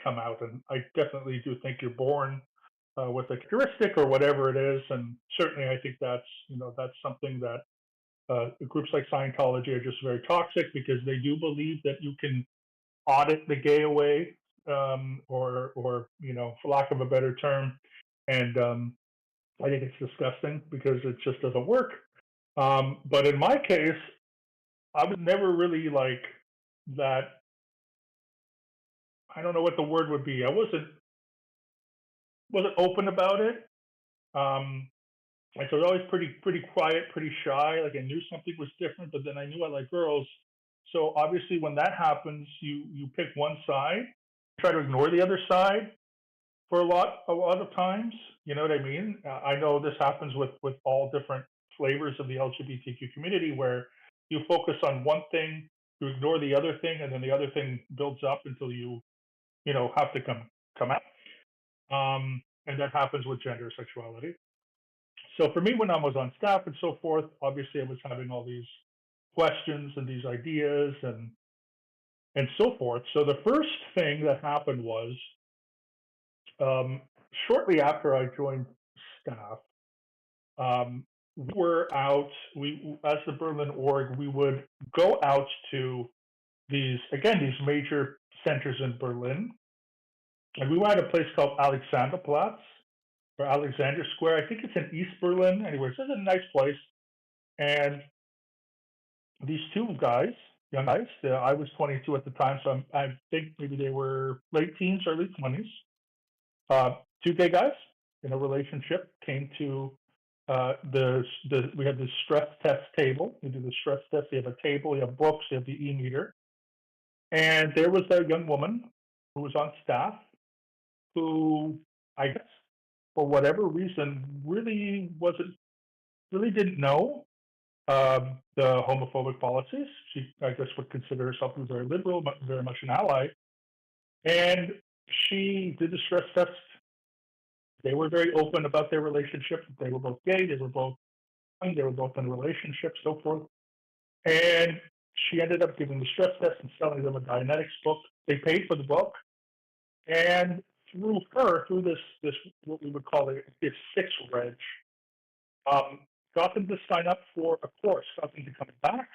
come out. And I definitely do think you're born with a characteristic or whatever it is, and certainly I think that's something that groups like Scientology are just very toxic because they do believe that you can audit the gay away, or for lack of a better term, and I think it's disgusting because it just doesn't work. But in my case, I was never really like that. I don't know what the word would be. I wasn't open about it. Um, like I was always pretty quiet, pretty shy. Like I knew something was different, but then I knew I liked girls. So obviously, when that happens, you pick one side, try to ignore the other side for a lot of times. You know what I mean? I know this happens with all different flavors of the LGBTQ community, where you focus on one thing, you ignore the other thing, and then the other thing builds up until you have to come out. And that happens with gender sexuality. So for me, when I was on staff and so forth, obviously I was having all these questions and these ideas and so forth. So the first thing that happened was um, shortly after I joined staff, we were out. We, as the Berlin org, we would go out to these major centers in Berlin, and we were at a place called Alexanderplatz or Alexander Square. I think it's in East Berlin. Anyways, it's a nice place. And these two guys, young guys, I was 22 at the time, so I think maybe they were late teens, early 20s. Uh, Two gay guys in a relationship came to we had this stress test table. We do the stress test. You have a table, you have books, you have the e-meter, and there was a young woman who was on staff who, I guess, for whatever reason, really didn't know the homophobic policies. She, I guess, would consider herself to be very liberal, but very much an ally. And she did the stress test. They were very open about their relationship. They were both gay. They were both in relationships, so forth. And she ended up giving the stress test and selling them a Dianetics book. They paid for the book, and through this what we would call a six reg, um, got them to sign up for a course, got them to come back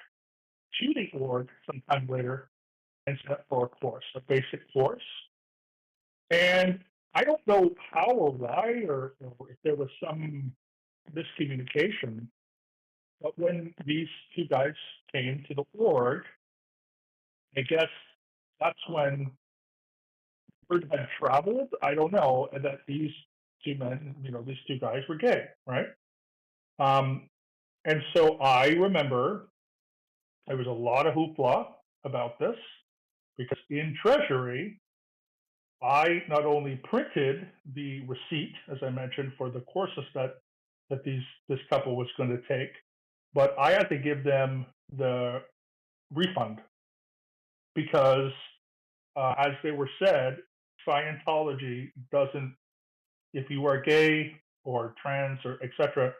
to the org sometime later and sign up for a course, a basic course. And I don't know how or why, or if there was some miscommunication, but when these two guys came to the org, I guess that's when word had traveled. I don't know, and that these two men, these two guys were gay, right? Um, and so I remember there was a lot of hoopla about this because in Treasury, I not only printed the receipt, as I mentioned, for the courses that this couple was going to take, but I had to give them the refund because, as they were said, Scientology doesn't. If you are gay or trans or etc.,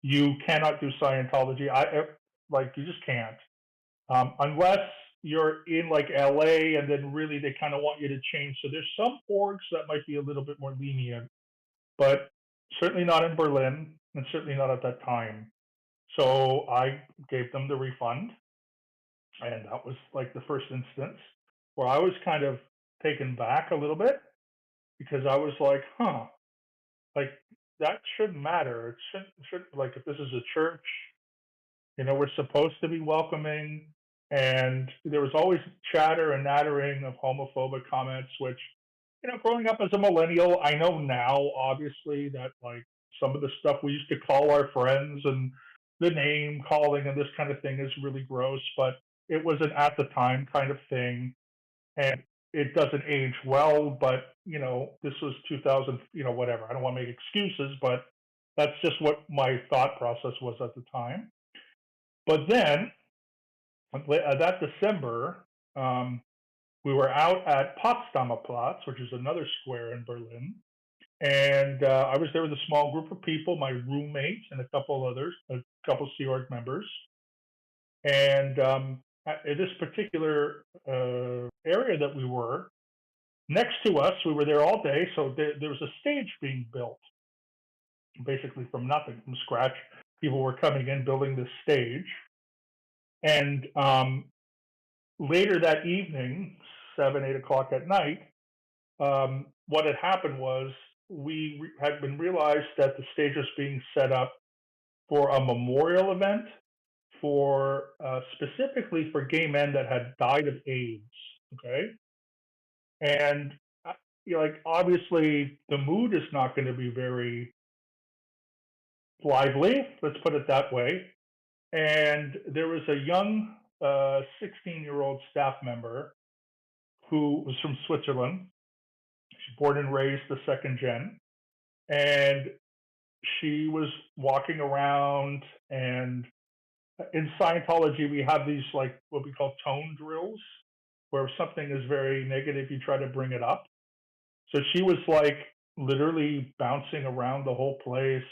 you cannot do Scientology. You just can't, unless you're in like LA, and then really they kind of want you to change. So there's some orgs that might be a little bit more lenient, but certainly not in Berlin, and certainly not at that time. So I gave them the refund, and that was like the first instance where I was kind of taken back a little bit because I was like, huh, like that shouldn't matter. It should like if this is a church, we're supposed to be welcoming. And there was always chatter and nattering of homophobic comments, which, growing up as a millennial, I know now, obviously, that like some of the stuff we used to call our friends and the name calling and this kind of thing is really gross, but it was an at the time kind of thing. And it doesn't age well, but, this was 2000, whatever. I don't want to make excuses, but that's just what my thought process was at the time. But then that December, we were out at Potsdamer Platz, which is another square in Berlin. And I was there with a small group of people, my roommate and a couple others, a couple Sea Org members. And at this particular area that we were, next to us, we were there all day. So there was a stage being built, basically from nothing, from scratch. People were coming in, building this stage. And later that evening, 7, 8 o'clock at night, what had happened was had been realized that the stage was being set up for a memorial event for specifically for gay men that had died of AIDS. Okay, and like obviously the mood is not going to be very lively. Let's put it that way. And there was a young 16-year-old staff member who was from Switzerland. She's born and raised the second gen. And she was walking around, and in Scientology, we have these like what we call tone drills, where if something is very negative, you try to bring it up. So she was like literally bouncing around the whole place,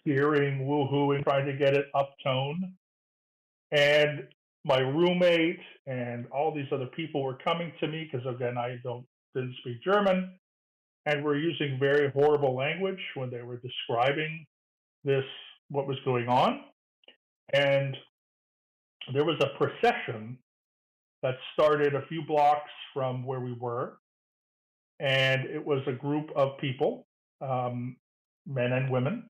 cheering, woohooing, trying to get it up tone. And my roommate and all these other people were coming to me because again, I didn't speak German. and were using very horrible language when they were describing this, what was going on. And there was a procession that started a few blocks from where we were, and it was a group of people, um, men and women,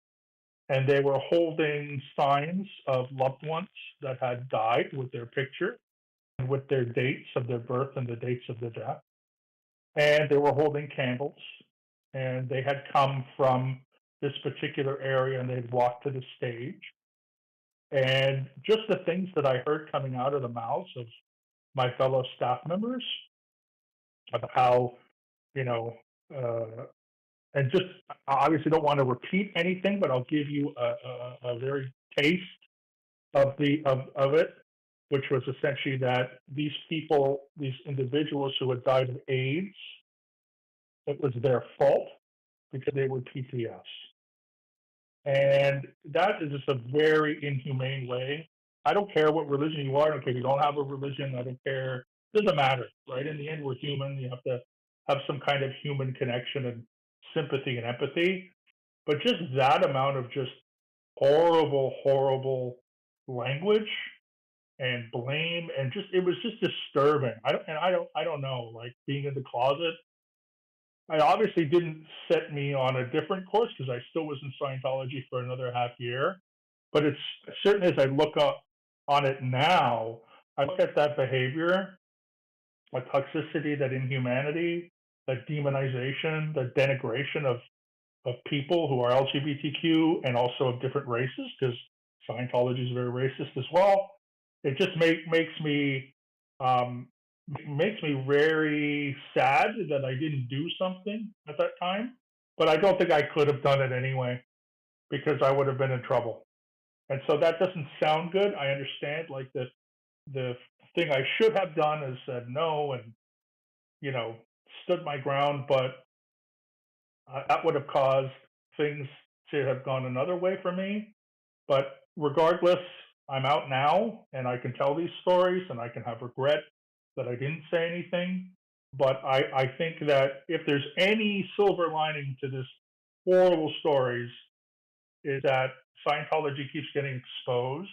and they were holding signs of loved ones that had died with their picture and with their dates of their birth and the dates of their death. And they were holding candles, and they had come from this particular area and they'd walked to the stage. And just the things that I heard coming out of the mouths of my fellow staff members about how, you know, uh, and just I obviously don't want to repeat anything, but I'll give you a very taste of it, which was essentially that these people, these individuals who had died of AIDS, it was their fault because they were PTS. And that is just a very inhumane way. I don't care what religion you are. I don't care if you don't have a religion. I don't care. It doesn't matter, right? In the end, we're human. You have to have some kind of human connection and sympathy and empathy. But just that amount of just horrible, horrible language and blame and just it was just disturbing. I don't know. Like being in the closet, I obviously didn't set me on a different course because I still was in Scientology for another half year. But it's certainly as I look up on it now, I look at that behavior, that toxicity, that inhumanity, that demonization, that denigration of people who are LGBTQ and also of different races, because Scientology is very racist as well. It just um, makes me very sad that I didn't do something at that time. But I don't think I could have done it anyway because I would have been in trouble. And so that doesn't sound good. I understand. Like the thing I should have done is said no and you know stood my ground, but that would have caused things to have gone another way for me. But regardless, I'm out now and I can tell these stories and I can have regret that I didn't say anything. But I think that if there's any silver lining to this horrible stories, is that Scientology keeps getting exposed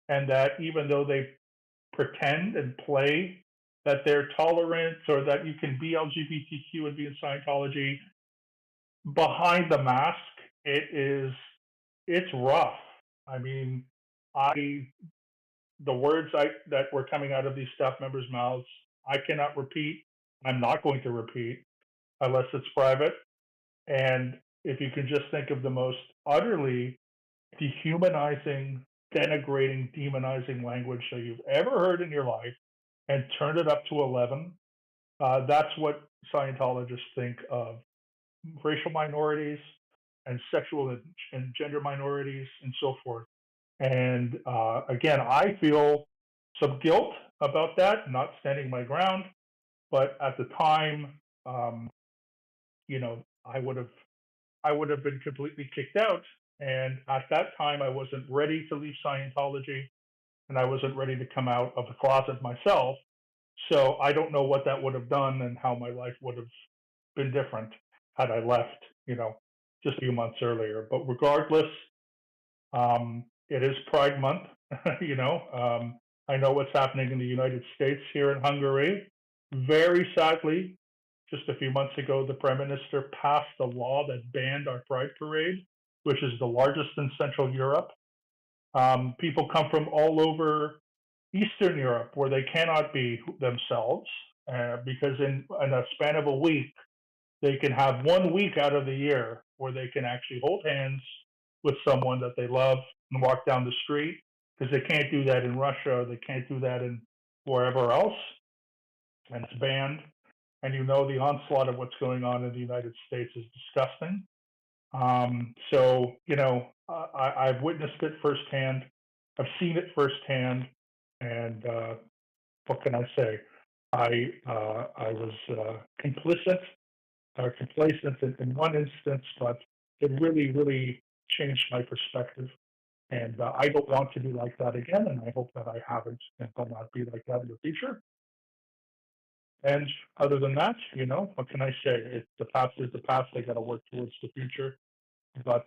and that even though they pretend and play that they're tolerant or that you can be LGBTQ and be in Scientology, behind the mask, it's rough. I mean, I the words that were coming out of these staff members' mouths, I cannot repeat. I'm not going to repeat unless it's private. And if you can just think of the most utterly dehumanizing, denigrating, demonizing language that you've ever heard in your life, and turn it up to 11, that's what Scientologists think of racial minorities and sexual and gender minorities and so forth. And again, I feel some guilt about that, not standing my ground. But at the time, um, you know, I would have been completely kicked out. And at that time, I wasn't ready to leave Scientology, and I wasn't ready to come out of the closet myself. So I don't know what that would have done and how my life would have been different had I left, just a few months earlier. But regardless, it is Pride Month. I know what's happening in the United States here in Hungary. Very sadly, just a few months ago, the Prime Minister passed a law that banned our Pride Parade, which is the largest in Central Europe. People come from all over Eastern Europe where they cannot be themselves because in a span of a week, they can have 1 week out of the year where they can actually hold hands with someone that they love and walk down the street because they can't do that in Russia. They can't do that in wherever else. And it's banned. And the onslaught of what's going on in the United States is disgusting. I've witnessed it firsthand. I've seen it firsthand. And what can I say? I was complicit or complacent in one instance, but it really, really changed my perspective. And I don't want to be like that again, and I hope that I haven't and will not be like that in the future. And other than that, what can I say? The past is the past. I got to work towards the future. But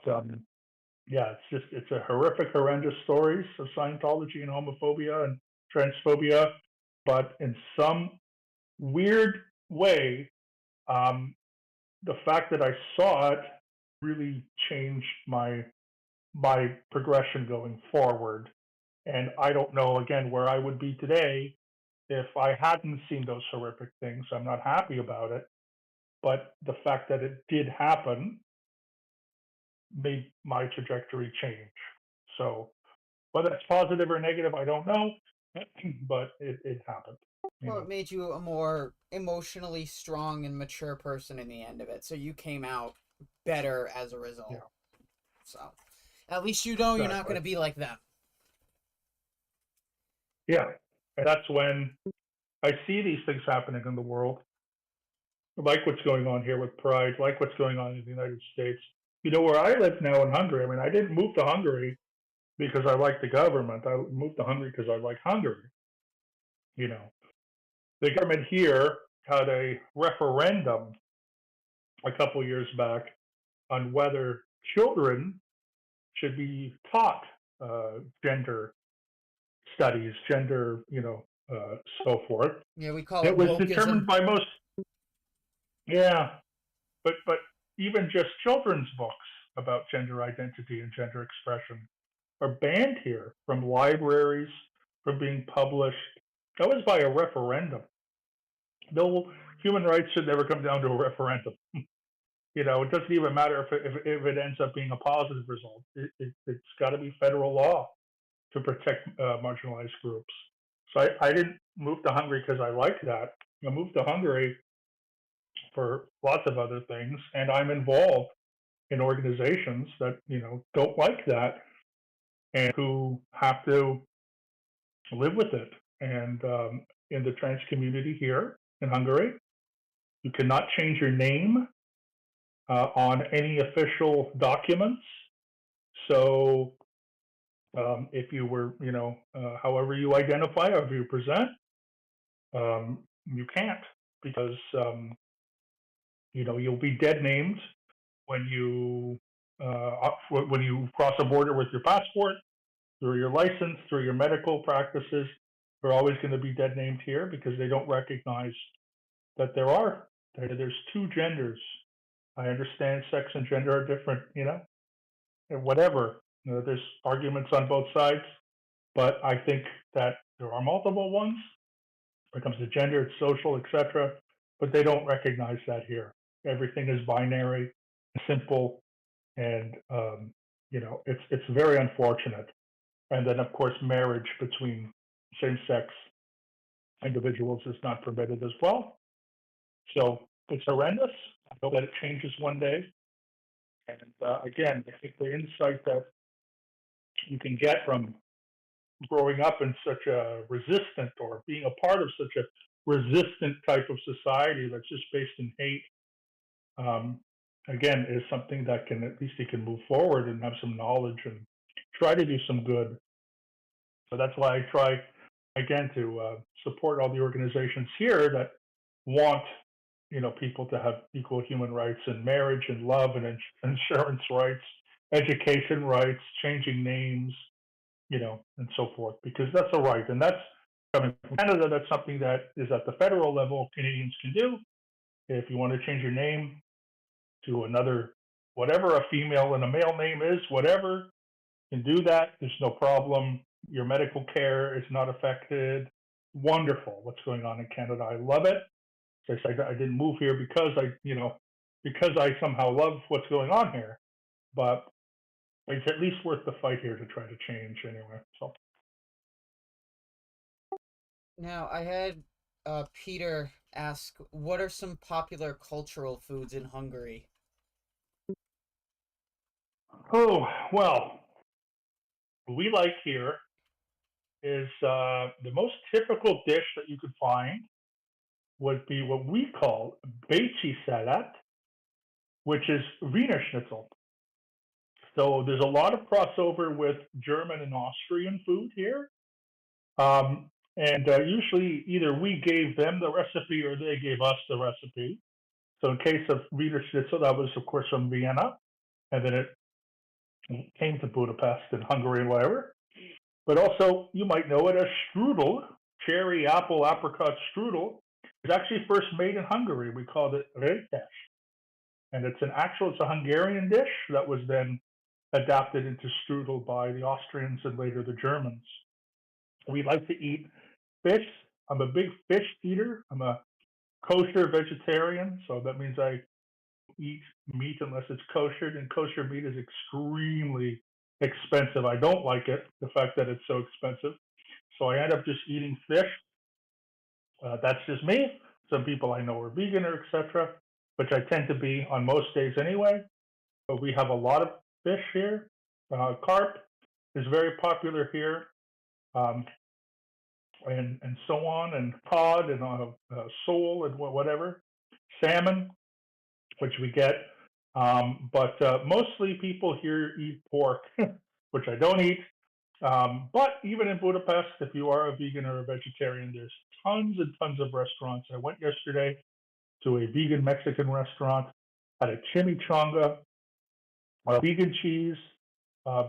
yeah, it's a horrific, horrendous stories of Scientology and homophobia and transphobia. But in some weird way, um, the fact that I saw it really changed my progression going forward. And I don't know again where I would be today if I hadn't seen those horrific things. I'm not happy about it, but the fact that it did happen made my trajectory change. So whether it's positive or negative, I don't know, but it happened. You Well, it know. made you a more emotionally strong and mature person in the end of it. So you came out better as a Yeah, result. So at least you know you're not going exactly. to be like them. Yeah, and that's when I see these things happening in the world, like what's going on here with Pride, like what's going on in the United States. Where I live now in Hungary. I mean, I didn't move to Hungary because I like the government. I moved to Hungary because I like Hungary. You know, the government here had a referendum a couple of years back on whether children should be taught gender studies, gender, so forth. Yeah, we call It it was wokeism. determined by most, yeah, but even just children's books about gender identity and gender expression are banned here from libraries, from being published. That was by a referendum. No, human rights should never come down to a referendum. It doesn't even matter if it ends up being a positive result. It's got to be federal law to protect marginalized groups. So I didn't move to Hungary because I liked that. I moved to Hungary for lots of other things, and I'm involved in organizations that don't like that and who have to live with it. And in the trans community here in Hungary, you cannot change your name on any official documents. So if you were, however you identify, however you present, you can't because you'll be dead named when you cross a border with your passport, through your license, through your medical practices. They're always going to be dead named here because they don't recognize that there's two genders. I understand sex and gender are different, and whatever. There's arguments on both sides, but I think that there are multiple ones. When it comes to gender, it's social, etc. But they don't recognize that here. Everything is binary, simple, and it's very unfortunate. And then, of course, marriage between same-sex individuals is not permitted as well. So it's horrendous. I hope that it changes one day. And again, I think the insight that you can get from growing up in such a resistant or being a part of such a resistant type of society that's just based in hate, um, again, is something that can at least you can move forward and have some knowledge and try to do some good. So that's why I try again to support all the organizations here that want people to have equal human rights in marriage and love and insurance rights, education rights, changing names, and so forth, because that's a right. And that's coming from Canada. That's something that is at the federal level Canadians can do. If you want to change your name to another, whatever a female and a male name is, whatever, you can do that. There's no problem. Your medical care is not affected. Wonderful what's going on in Canada. I love it. So I didn't move here because I somehow love what's going on here. But it's at least worth the fight here to try to change anyway. So Now, I had Peter ask, what are some popular cultural foods in Hungary? oh well, what we like here is the most typical dish that you could find would be what we call Bechi salad, which is Wiener Schnitzel. So there's a lot of crossover with German and Austrian food here. Um, And usually either we gave them the recipe or they gave us the recipe. So in case of Wiener Schnitzel, that was of course from Vienna, and then it came to Budapest and Hungary and whatever. But also, you might know it as strudel, cherry, apple, apricot strudel. It was actually first made in Hungary. We called it rétes. And it's a Hungarian dish that was then adapted into strudel by the Austrians and later the Germans. We like to eat fish. I'm a big fish eater. I'm a kosher vegetarian, so that means I eat meat unless it's kosher, and kosher meat is extremely expensive. I don't like it, the fact that it's so expensive. So I end up just eating fish. That's just me. Some people I know are vegan or etc., which I tend to be on most days anyway. But we have a lot of fish here. Carp is very popular here, um, and so on, and cod and sole and whatever. Salmon, which we get. But mostly people here eat pork, which I don't eat. But even in Budapest, if you are a vegan or a vegetarian, there's tons and tons of restaurants. I went yesterday to a vegan Mexican restaurant, had a chimichanga, vegan cheese,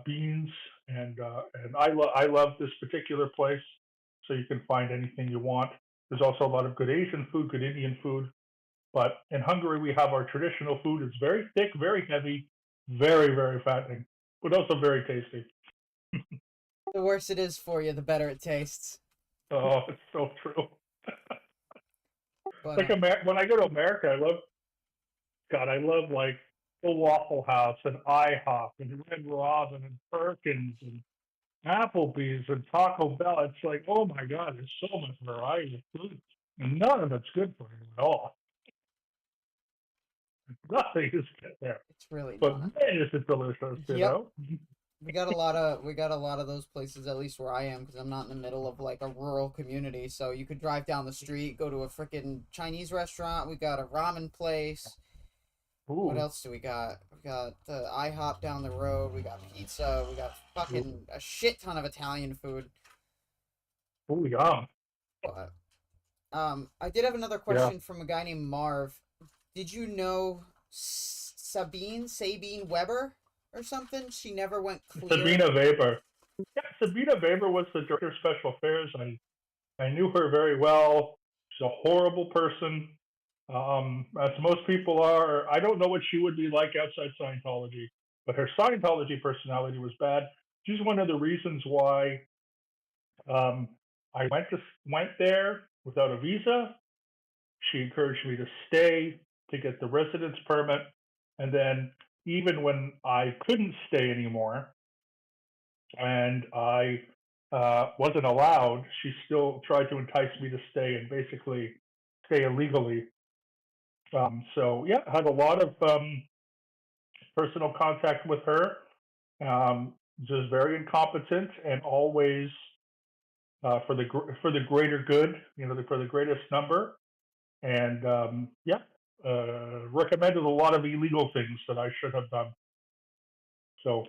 beans, and I love this particular place. So you can find anything you want. There's also a lot of good Asian food, good Indian food. But in Hungary, we have our traditional food. It's very thick, very heavy, very, very fattening, but also very tasty. The worse it is for you, the better it tastes. Oh, it's so true. But Like when I go to America, I love like the Waffle House and IHOP and Red Robin and Perkins and Applebee's and Taco Bell. It's like, oh my God, there's so much variety of food. And none of it's good for you at all. Nothing is good there. it's really But not. man, is it delicious, you Yep. know? We got a lot of those places, at least where I am, because I'm not in the middle of like a rural community. So you could drive down the street, go to a freaking Chinese restaurant. We got a ramen place. What Ooh, else do we got? We got the IHOP down the road. We got pizza. We got fucking a shit ton of Italian food. ooh, yum. But I did have another Yeah. question from a guy named Marv. Did you know Sabine Weber or something? She never went clear. Sabina Weber. Yeah, Sabina Weber was the director of special affairs. I knew her very well. She's a horrible person, as most people are. I don't know what she would be like outside Scientology, but her Scientology personality was bad. She's one of the reasons why um, I went there without a visa. She encouraged me to stay to get the residence permit, and then even when I couldn't stay anymore and I wasn't allowed, she still tried to entice me to stay and basically stay illegally. So yeah, I had a lot of personal contact with her. Just very incompetent and always for the greater good, for the greatest number. And yeah, recommended a lot of illegal things that I should have done. So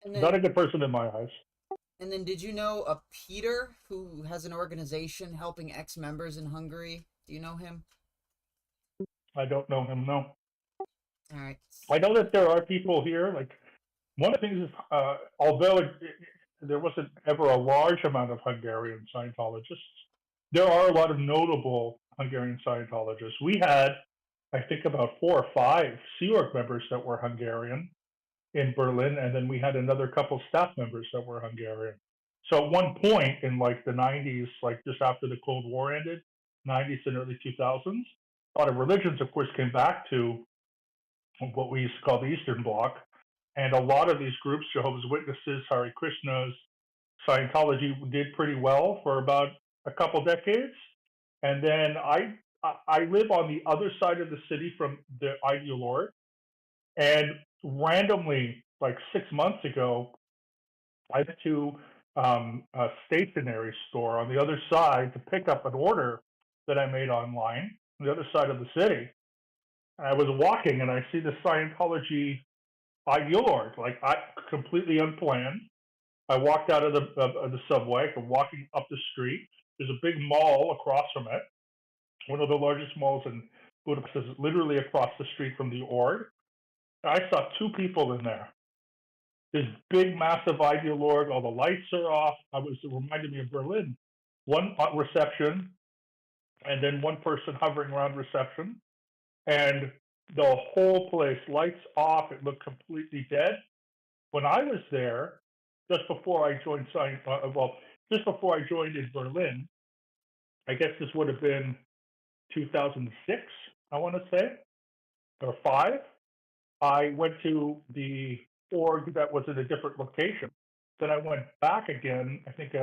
And not a then good person in my eyes. and then did you know a Peter who has an organization helping ex-members in Hungary? Do you know him? I don't know him. No, All right. I know that there are people here. Like one of the things is, although there wasn't ever a large amount of Hungarian Scientologists, there are a lot of notable Hungarian Scientologists. We had, I think, about 4 or 5 Sea Org members that were Hungarian in Berlin, and then we had another couple staff members that were Hungarian. So at one point in like the 90s, like just after the Cold War ended, 90s and early 2000s, a lot of religions, of course, came back to what we used to call the Eastern Bloc. And a lot of these groups, Jehovah's Witnesses, Hare Krishnas, Scientology, did pretty well for about a couple decades. And then I live on the other side of the city from the Ideal Lord, and randomly, like 6 months ago, I went to a stationery store on the other side to pick up an order that I made online on the other side of the city. And I was walking and I see the Scientology Ideal Lord, like I completely unplanned. I walked out of the subway. I'm walking up the street. There's a big mall across from it. One of the largest malls in Budapest is literally across the street from the org. I saw two people in there. This big, massive ideal org. All the lights are off. It reminded me of Berlin. One at reception, and then one person hovering around reception, and the whole place lights off. It looked completely dead. When I was there, just before I joined just before I joined in Berlin, I guess this would have been 2006, I want to say, or five. I went to the org that was in a different location. Then I went back again, I think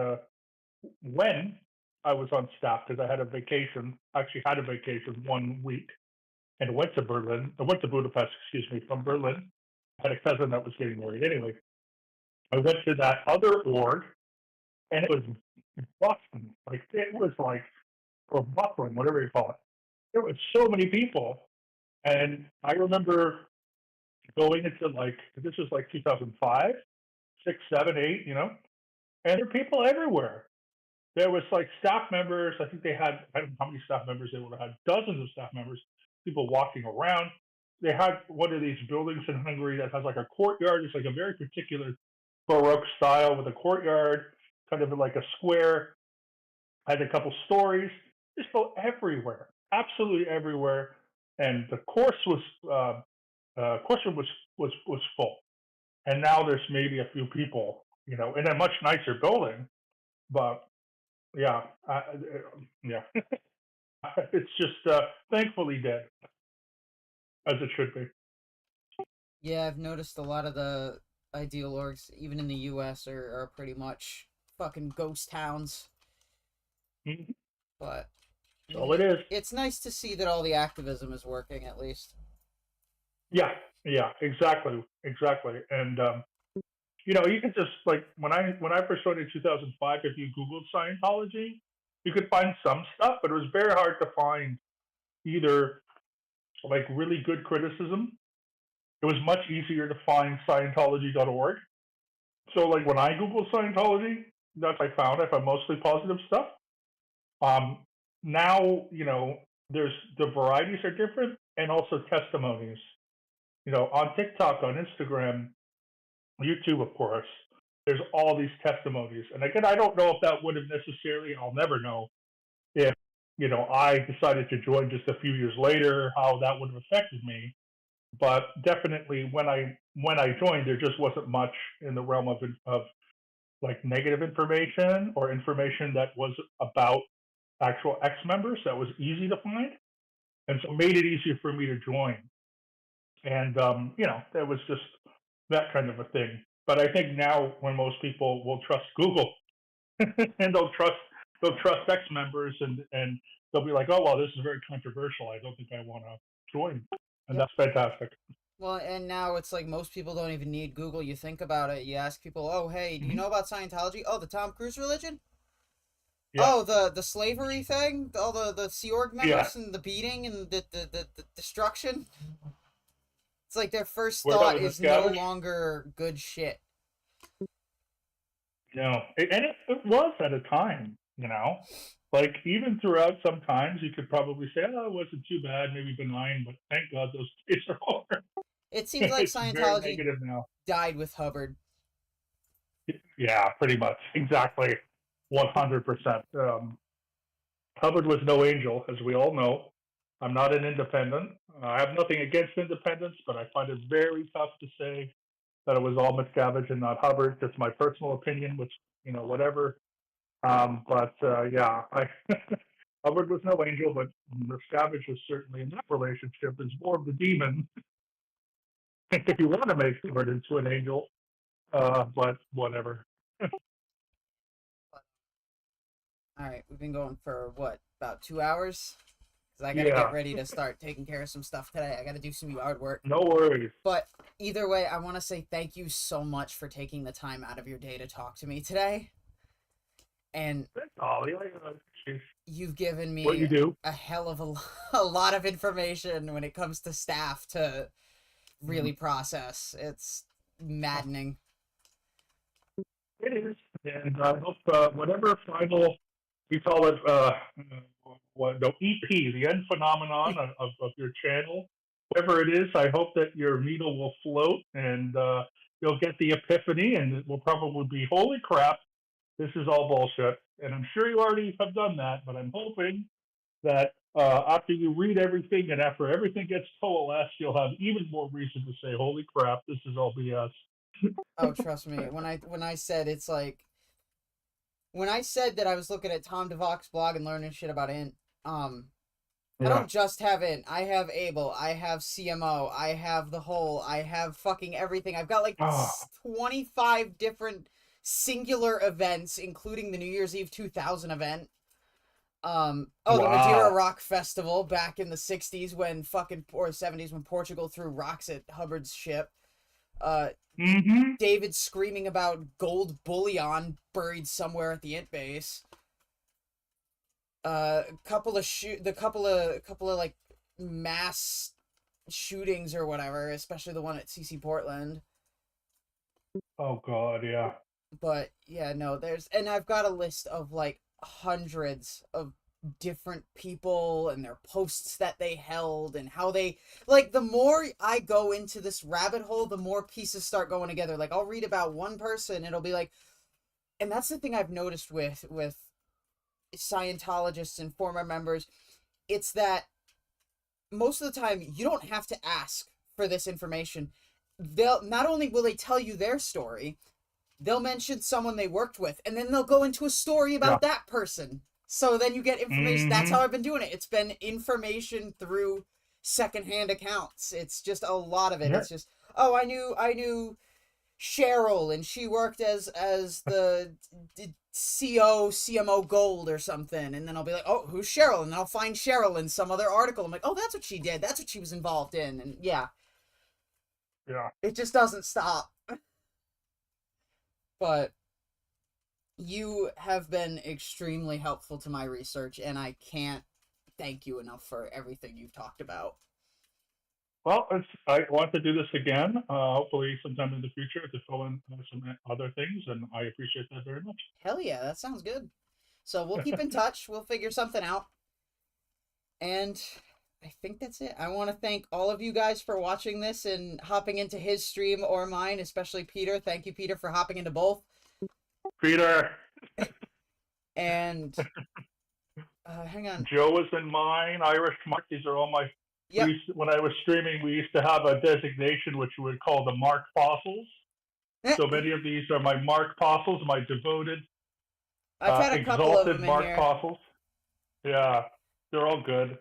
when I was on staff, because I had a vacation, actually had a vacation 1 week, and went to Berlin. I went to Budapest, excuse me, from Berlin. I had a cousin that was getting married. Anyway, I went to that other org, and it was busting. Or buckling, whatever you call it. There were so many people. And I remember going into this was like 2005, 6, 7, 8, and there were people everywhere. There was like staff members. I think they had, I don't know how many staff members they would have had, dozens of staff members, people walking around. They had one of these buildings in Hungary that has like a courtyard. It's like a very particular Baroque style with a courtyard, kind of like a square. Had a couple stories. Just go everywhere, absolutely everywhere. And the course room was full. And now there's maybe a few people, in a much nicer building. But yeah, yeah, it's just thankfully dead, as it should be. Yeah, I've noticed a lot of the ideal orgs, even in the U.S., are pretty much fucking ghost towns. Mm-hmm. But That's all it is. It's nice to see that all the activism is working, at least. Yeah, exactly. And you can just when I first started in 2005, if you Googled Scientology, you could find some stuff, but it was very hard to find either like really good criticism. It was much easier to find Scientology.org. So like when I Googled Scientology, that's what I found. I found mostly positive stuff. Now, there's the varieties are different, and also testimonies. On TikTok, on Instagram, YouTube, of course, there's all these testimonies. And again, I don't know if that would have necessarily, I'll never know if, I decided to join just a few years later, how that would have affected me. But definitely when I joined, there just wasn't much in the realm of like negative information or information that was about actual ex-members that was easy to find. And so it made it easier for me to join. And, there was just that kind of a thing. But I think now when most people will trust Google and they'll trust ex-members and they'll be like, oh, well, this is very controversial. I don't think I want to join. And That's fantastic. Well, and now it's like most people don't even need Google. You think about it. You ask people, oh, hey, do you know about Scientology? Oh, the Tom Cruise religion? Yeah. Oh, the slavery thing? All the Sea Org members and the beating and the destruction? It's like their first thought is no longer good shit. No, and it was at a time, like even throughout some times you could probably say, oh, it wasn't too bad, maybe benign, but thank God those days are over. It seems like Scientology died with Hubbard. Yeah, pretty much. Exactly. 100%. Hubbard was no angel, as we all know. I'm not an independent. I have nothing against independence, but I find it very tough to say that it was all Miscavige and not Hubbard. Just my personal opinion, which, whatever. But Hubbard was no angel, but Miscavige was certainly in that relationship is more of the demon. If you want to make Hubbard into an angel, but whatever. All right, we've been going for what, about 2 hours? Because I gotta get ready to start taking care of some stuff today. I gotta do some yard work. No worries. But either way, I want to say thank you so much for taking the time out of your day to talk to me today. And you've given me a hell of a lot of information when it comes to staff to really process. It's maddening. It is, and I hope whatever final we call it, what no EP, the end phenomenon of your channel, whatever it is. I hope that your needle will float and you'll get the epiphany, and it will probably be holy crap. This is all bullshit, and I'm sure you already have done that. But I'm hoping that after you read everything and after everything gets coalesced, you'll have even more reason to say, "Holy crap, this is all BS." Oh, trust me. When I said it's like when I said that I was looking at Tom DeVox's blog and learning shit about Int, I Yeah. don't just have Int. I have Able. I have CMO. I have the whole. I have fucking everything. I've got like Oh, 25 different singular events, including the New Year's Eve 2000 event. Oh, the Madeira wow. Rock Festival back in the 60s when fucking, or 70s when Portugal threw rocks at Hubbard's ship. Uh, Mm-hmm. David screaming about gold bullion buried somewhere at the Int base. Couple of like mass shootings or whatever, especially the one at CC Portland. Oh God, yeah. But yeah, no, and I've got a list of like hundreds of different people and their posts that they held and how they, like, the more I go into this rabbit hole, the more pieces start going together. Like, I'll read about one person, it'll be like, and that's the thing I've noticed with Scientologists and former members, it's that most of the time you don't have to ask for this information. They'll not only will they tell you their story, they'll mention someone they worked with, and then they'll go into a story Yeah. about that person. So then you get information. That's how I've been doing it. It's been information through secondhand accounts. It's just a lot of it. Yeah. It's just, oh, I knew Cheryl, and she worked as the CMO Gold or something, and then I'll be like, oh, who's Cheryl? And then I'll find Cheryl in some other article. I'm like, oh, that's what she did. That's what she was involved in, and yeah, Yeah. it just doesn't stop. But you have been extremely helpful to my research, and I can't thank you enough for everything you've talked about. Well, I want to do this again, hopefully sometime in the future to fill in some other things, and I appreciate that very much. Hell yeah, that sounds good. So we'll keep in touch. We'll figure something out. And I think that's it. I want to thank all of you guys for watching this and hopping into his stream or mine, especially Peter. Thank you, Peter, for hopping into both. Peter, And hang on. Joe is in mine, Irish Mark, these are all my. Yep. When I was streaming, we used to have a designation which we would call the Mark Fossils. So many of these are my Mark Fossils, my devoted, I've had a couple of exalted them in Mark here. Fossils. Yeah, they're all good.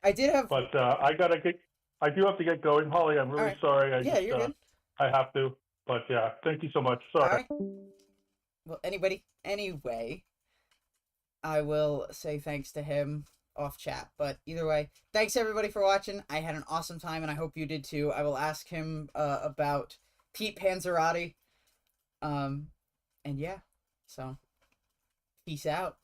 I did have. But I do have to get going, Holly. I'm really All right. sorry. Yeah, you're good. I have to. But yeah, thank you so much. Sorry. All right. Well, anyway, I will say thanks to him off chat. But either way, thanks everybody for watching. I had an awesome time, and I hope you did too. I will ask him about Pete Panzerotti. And yeah, so peace out.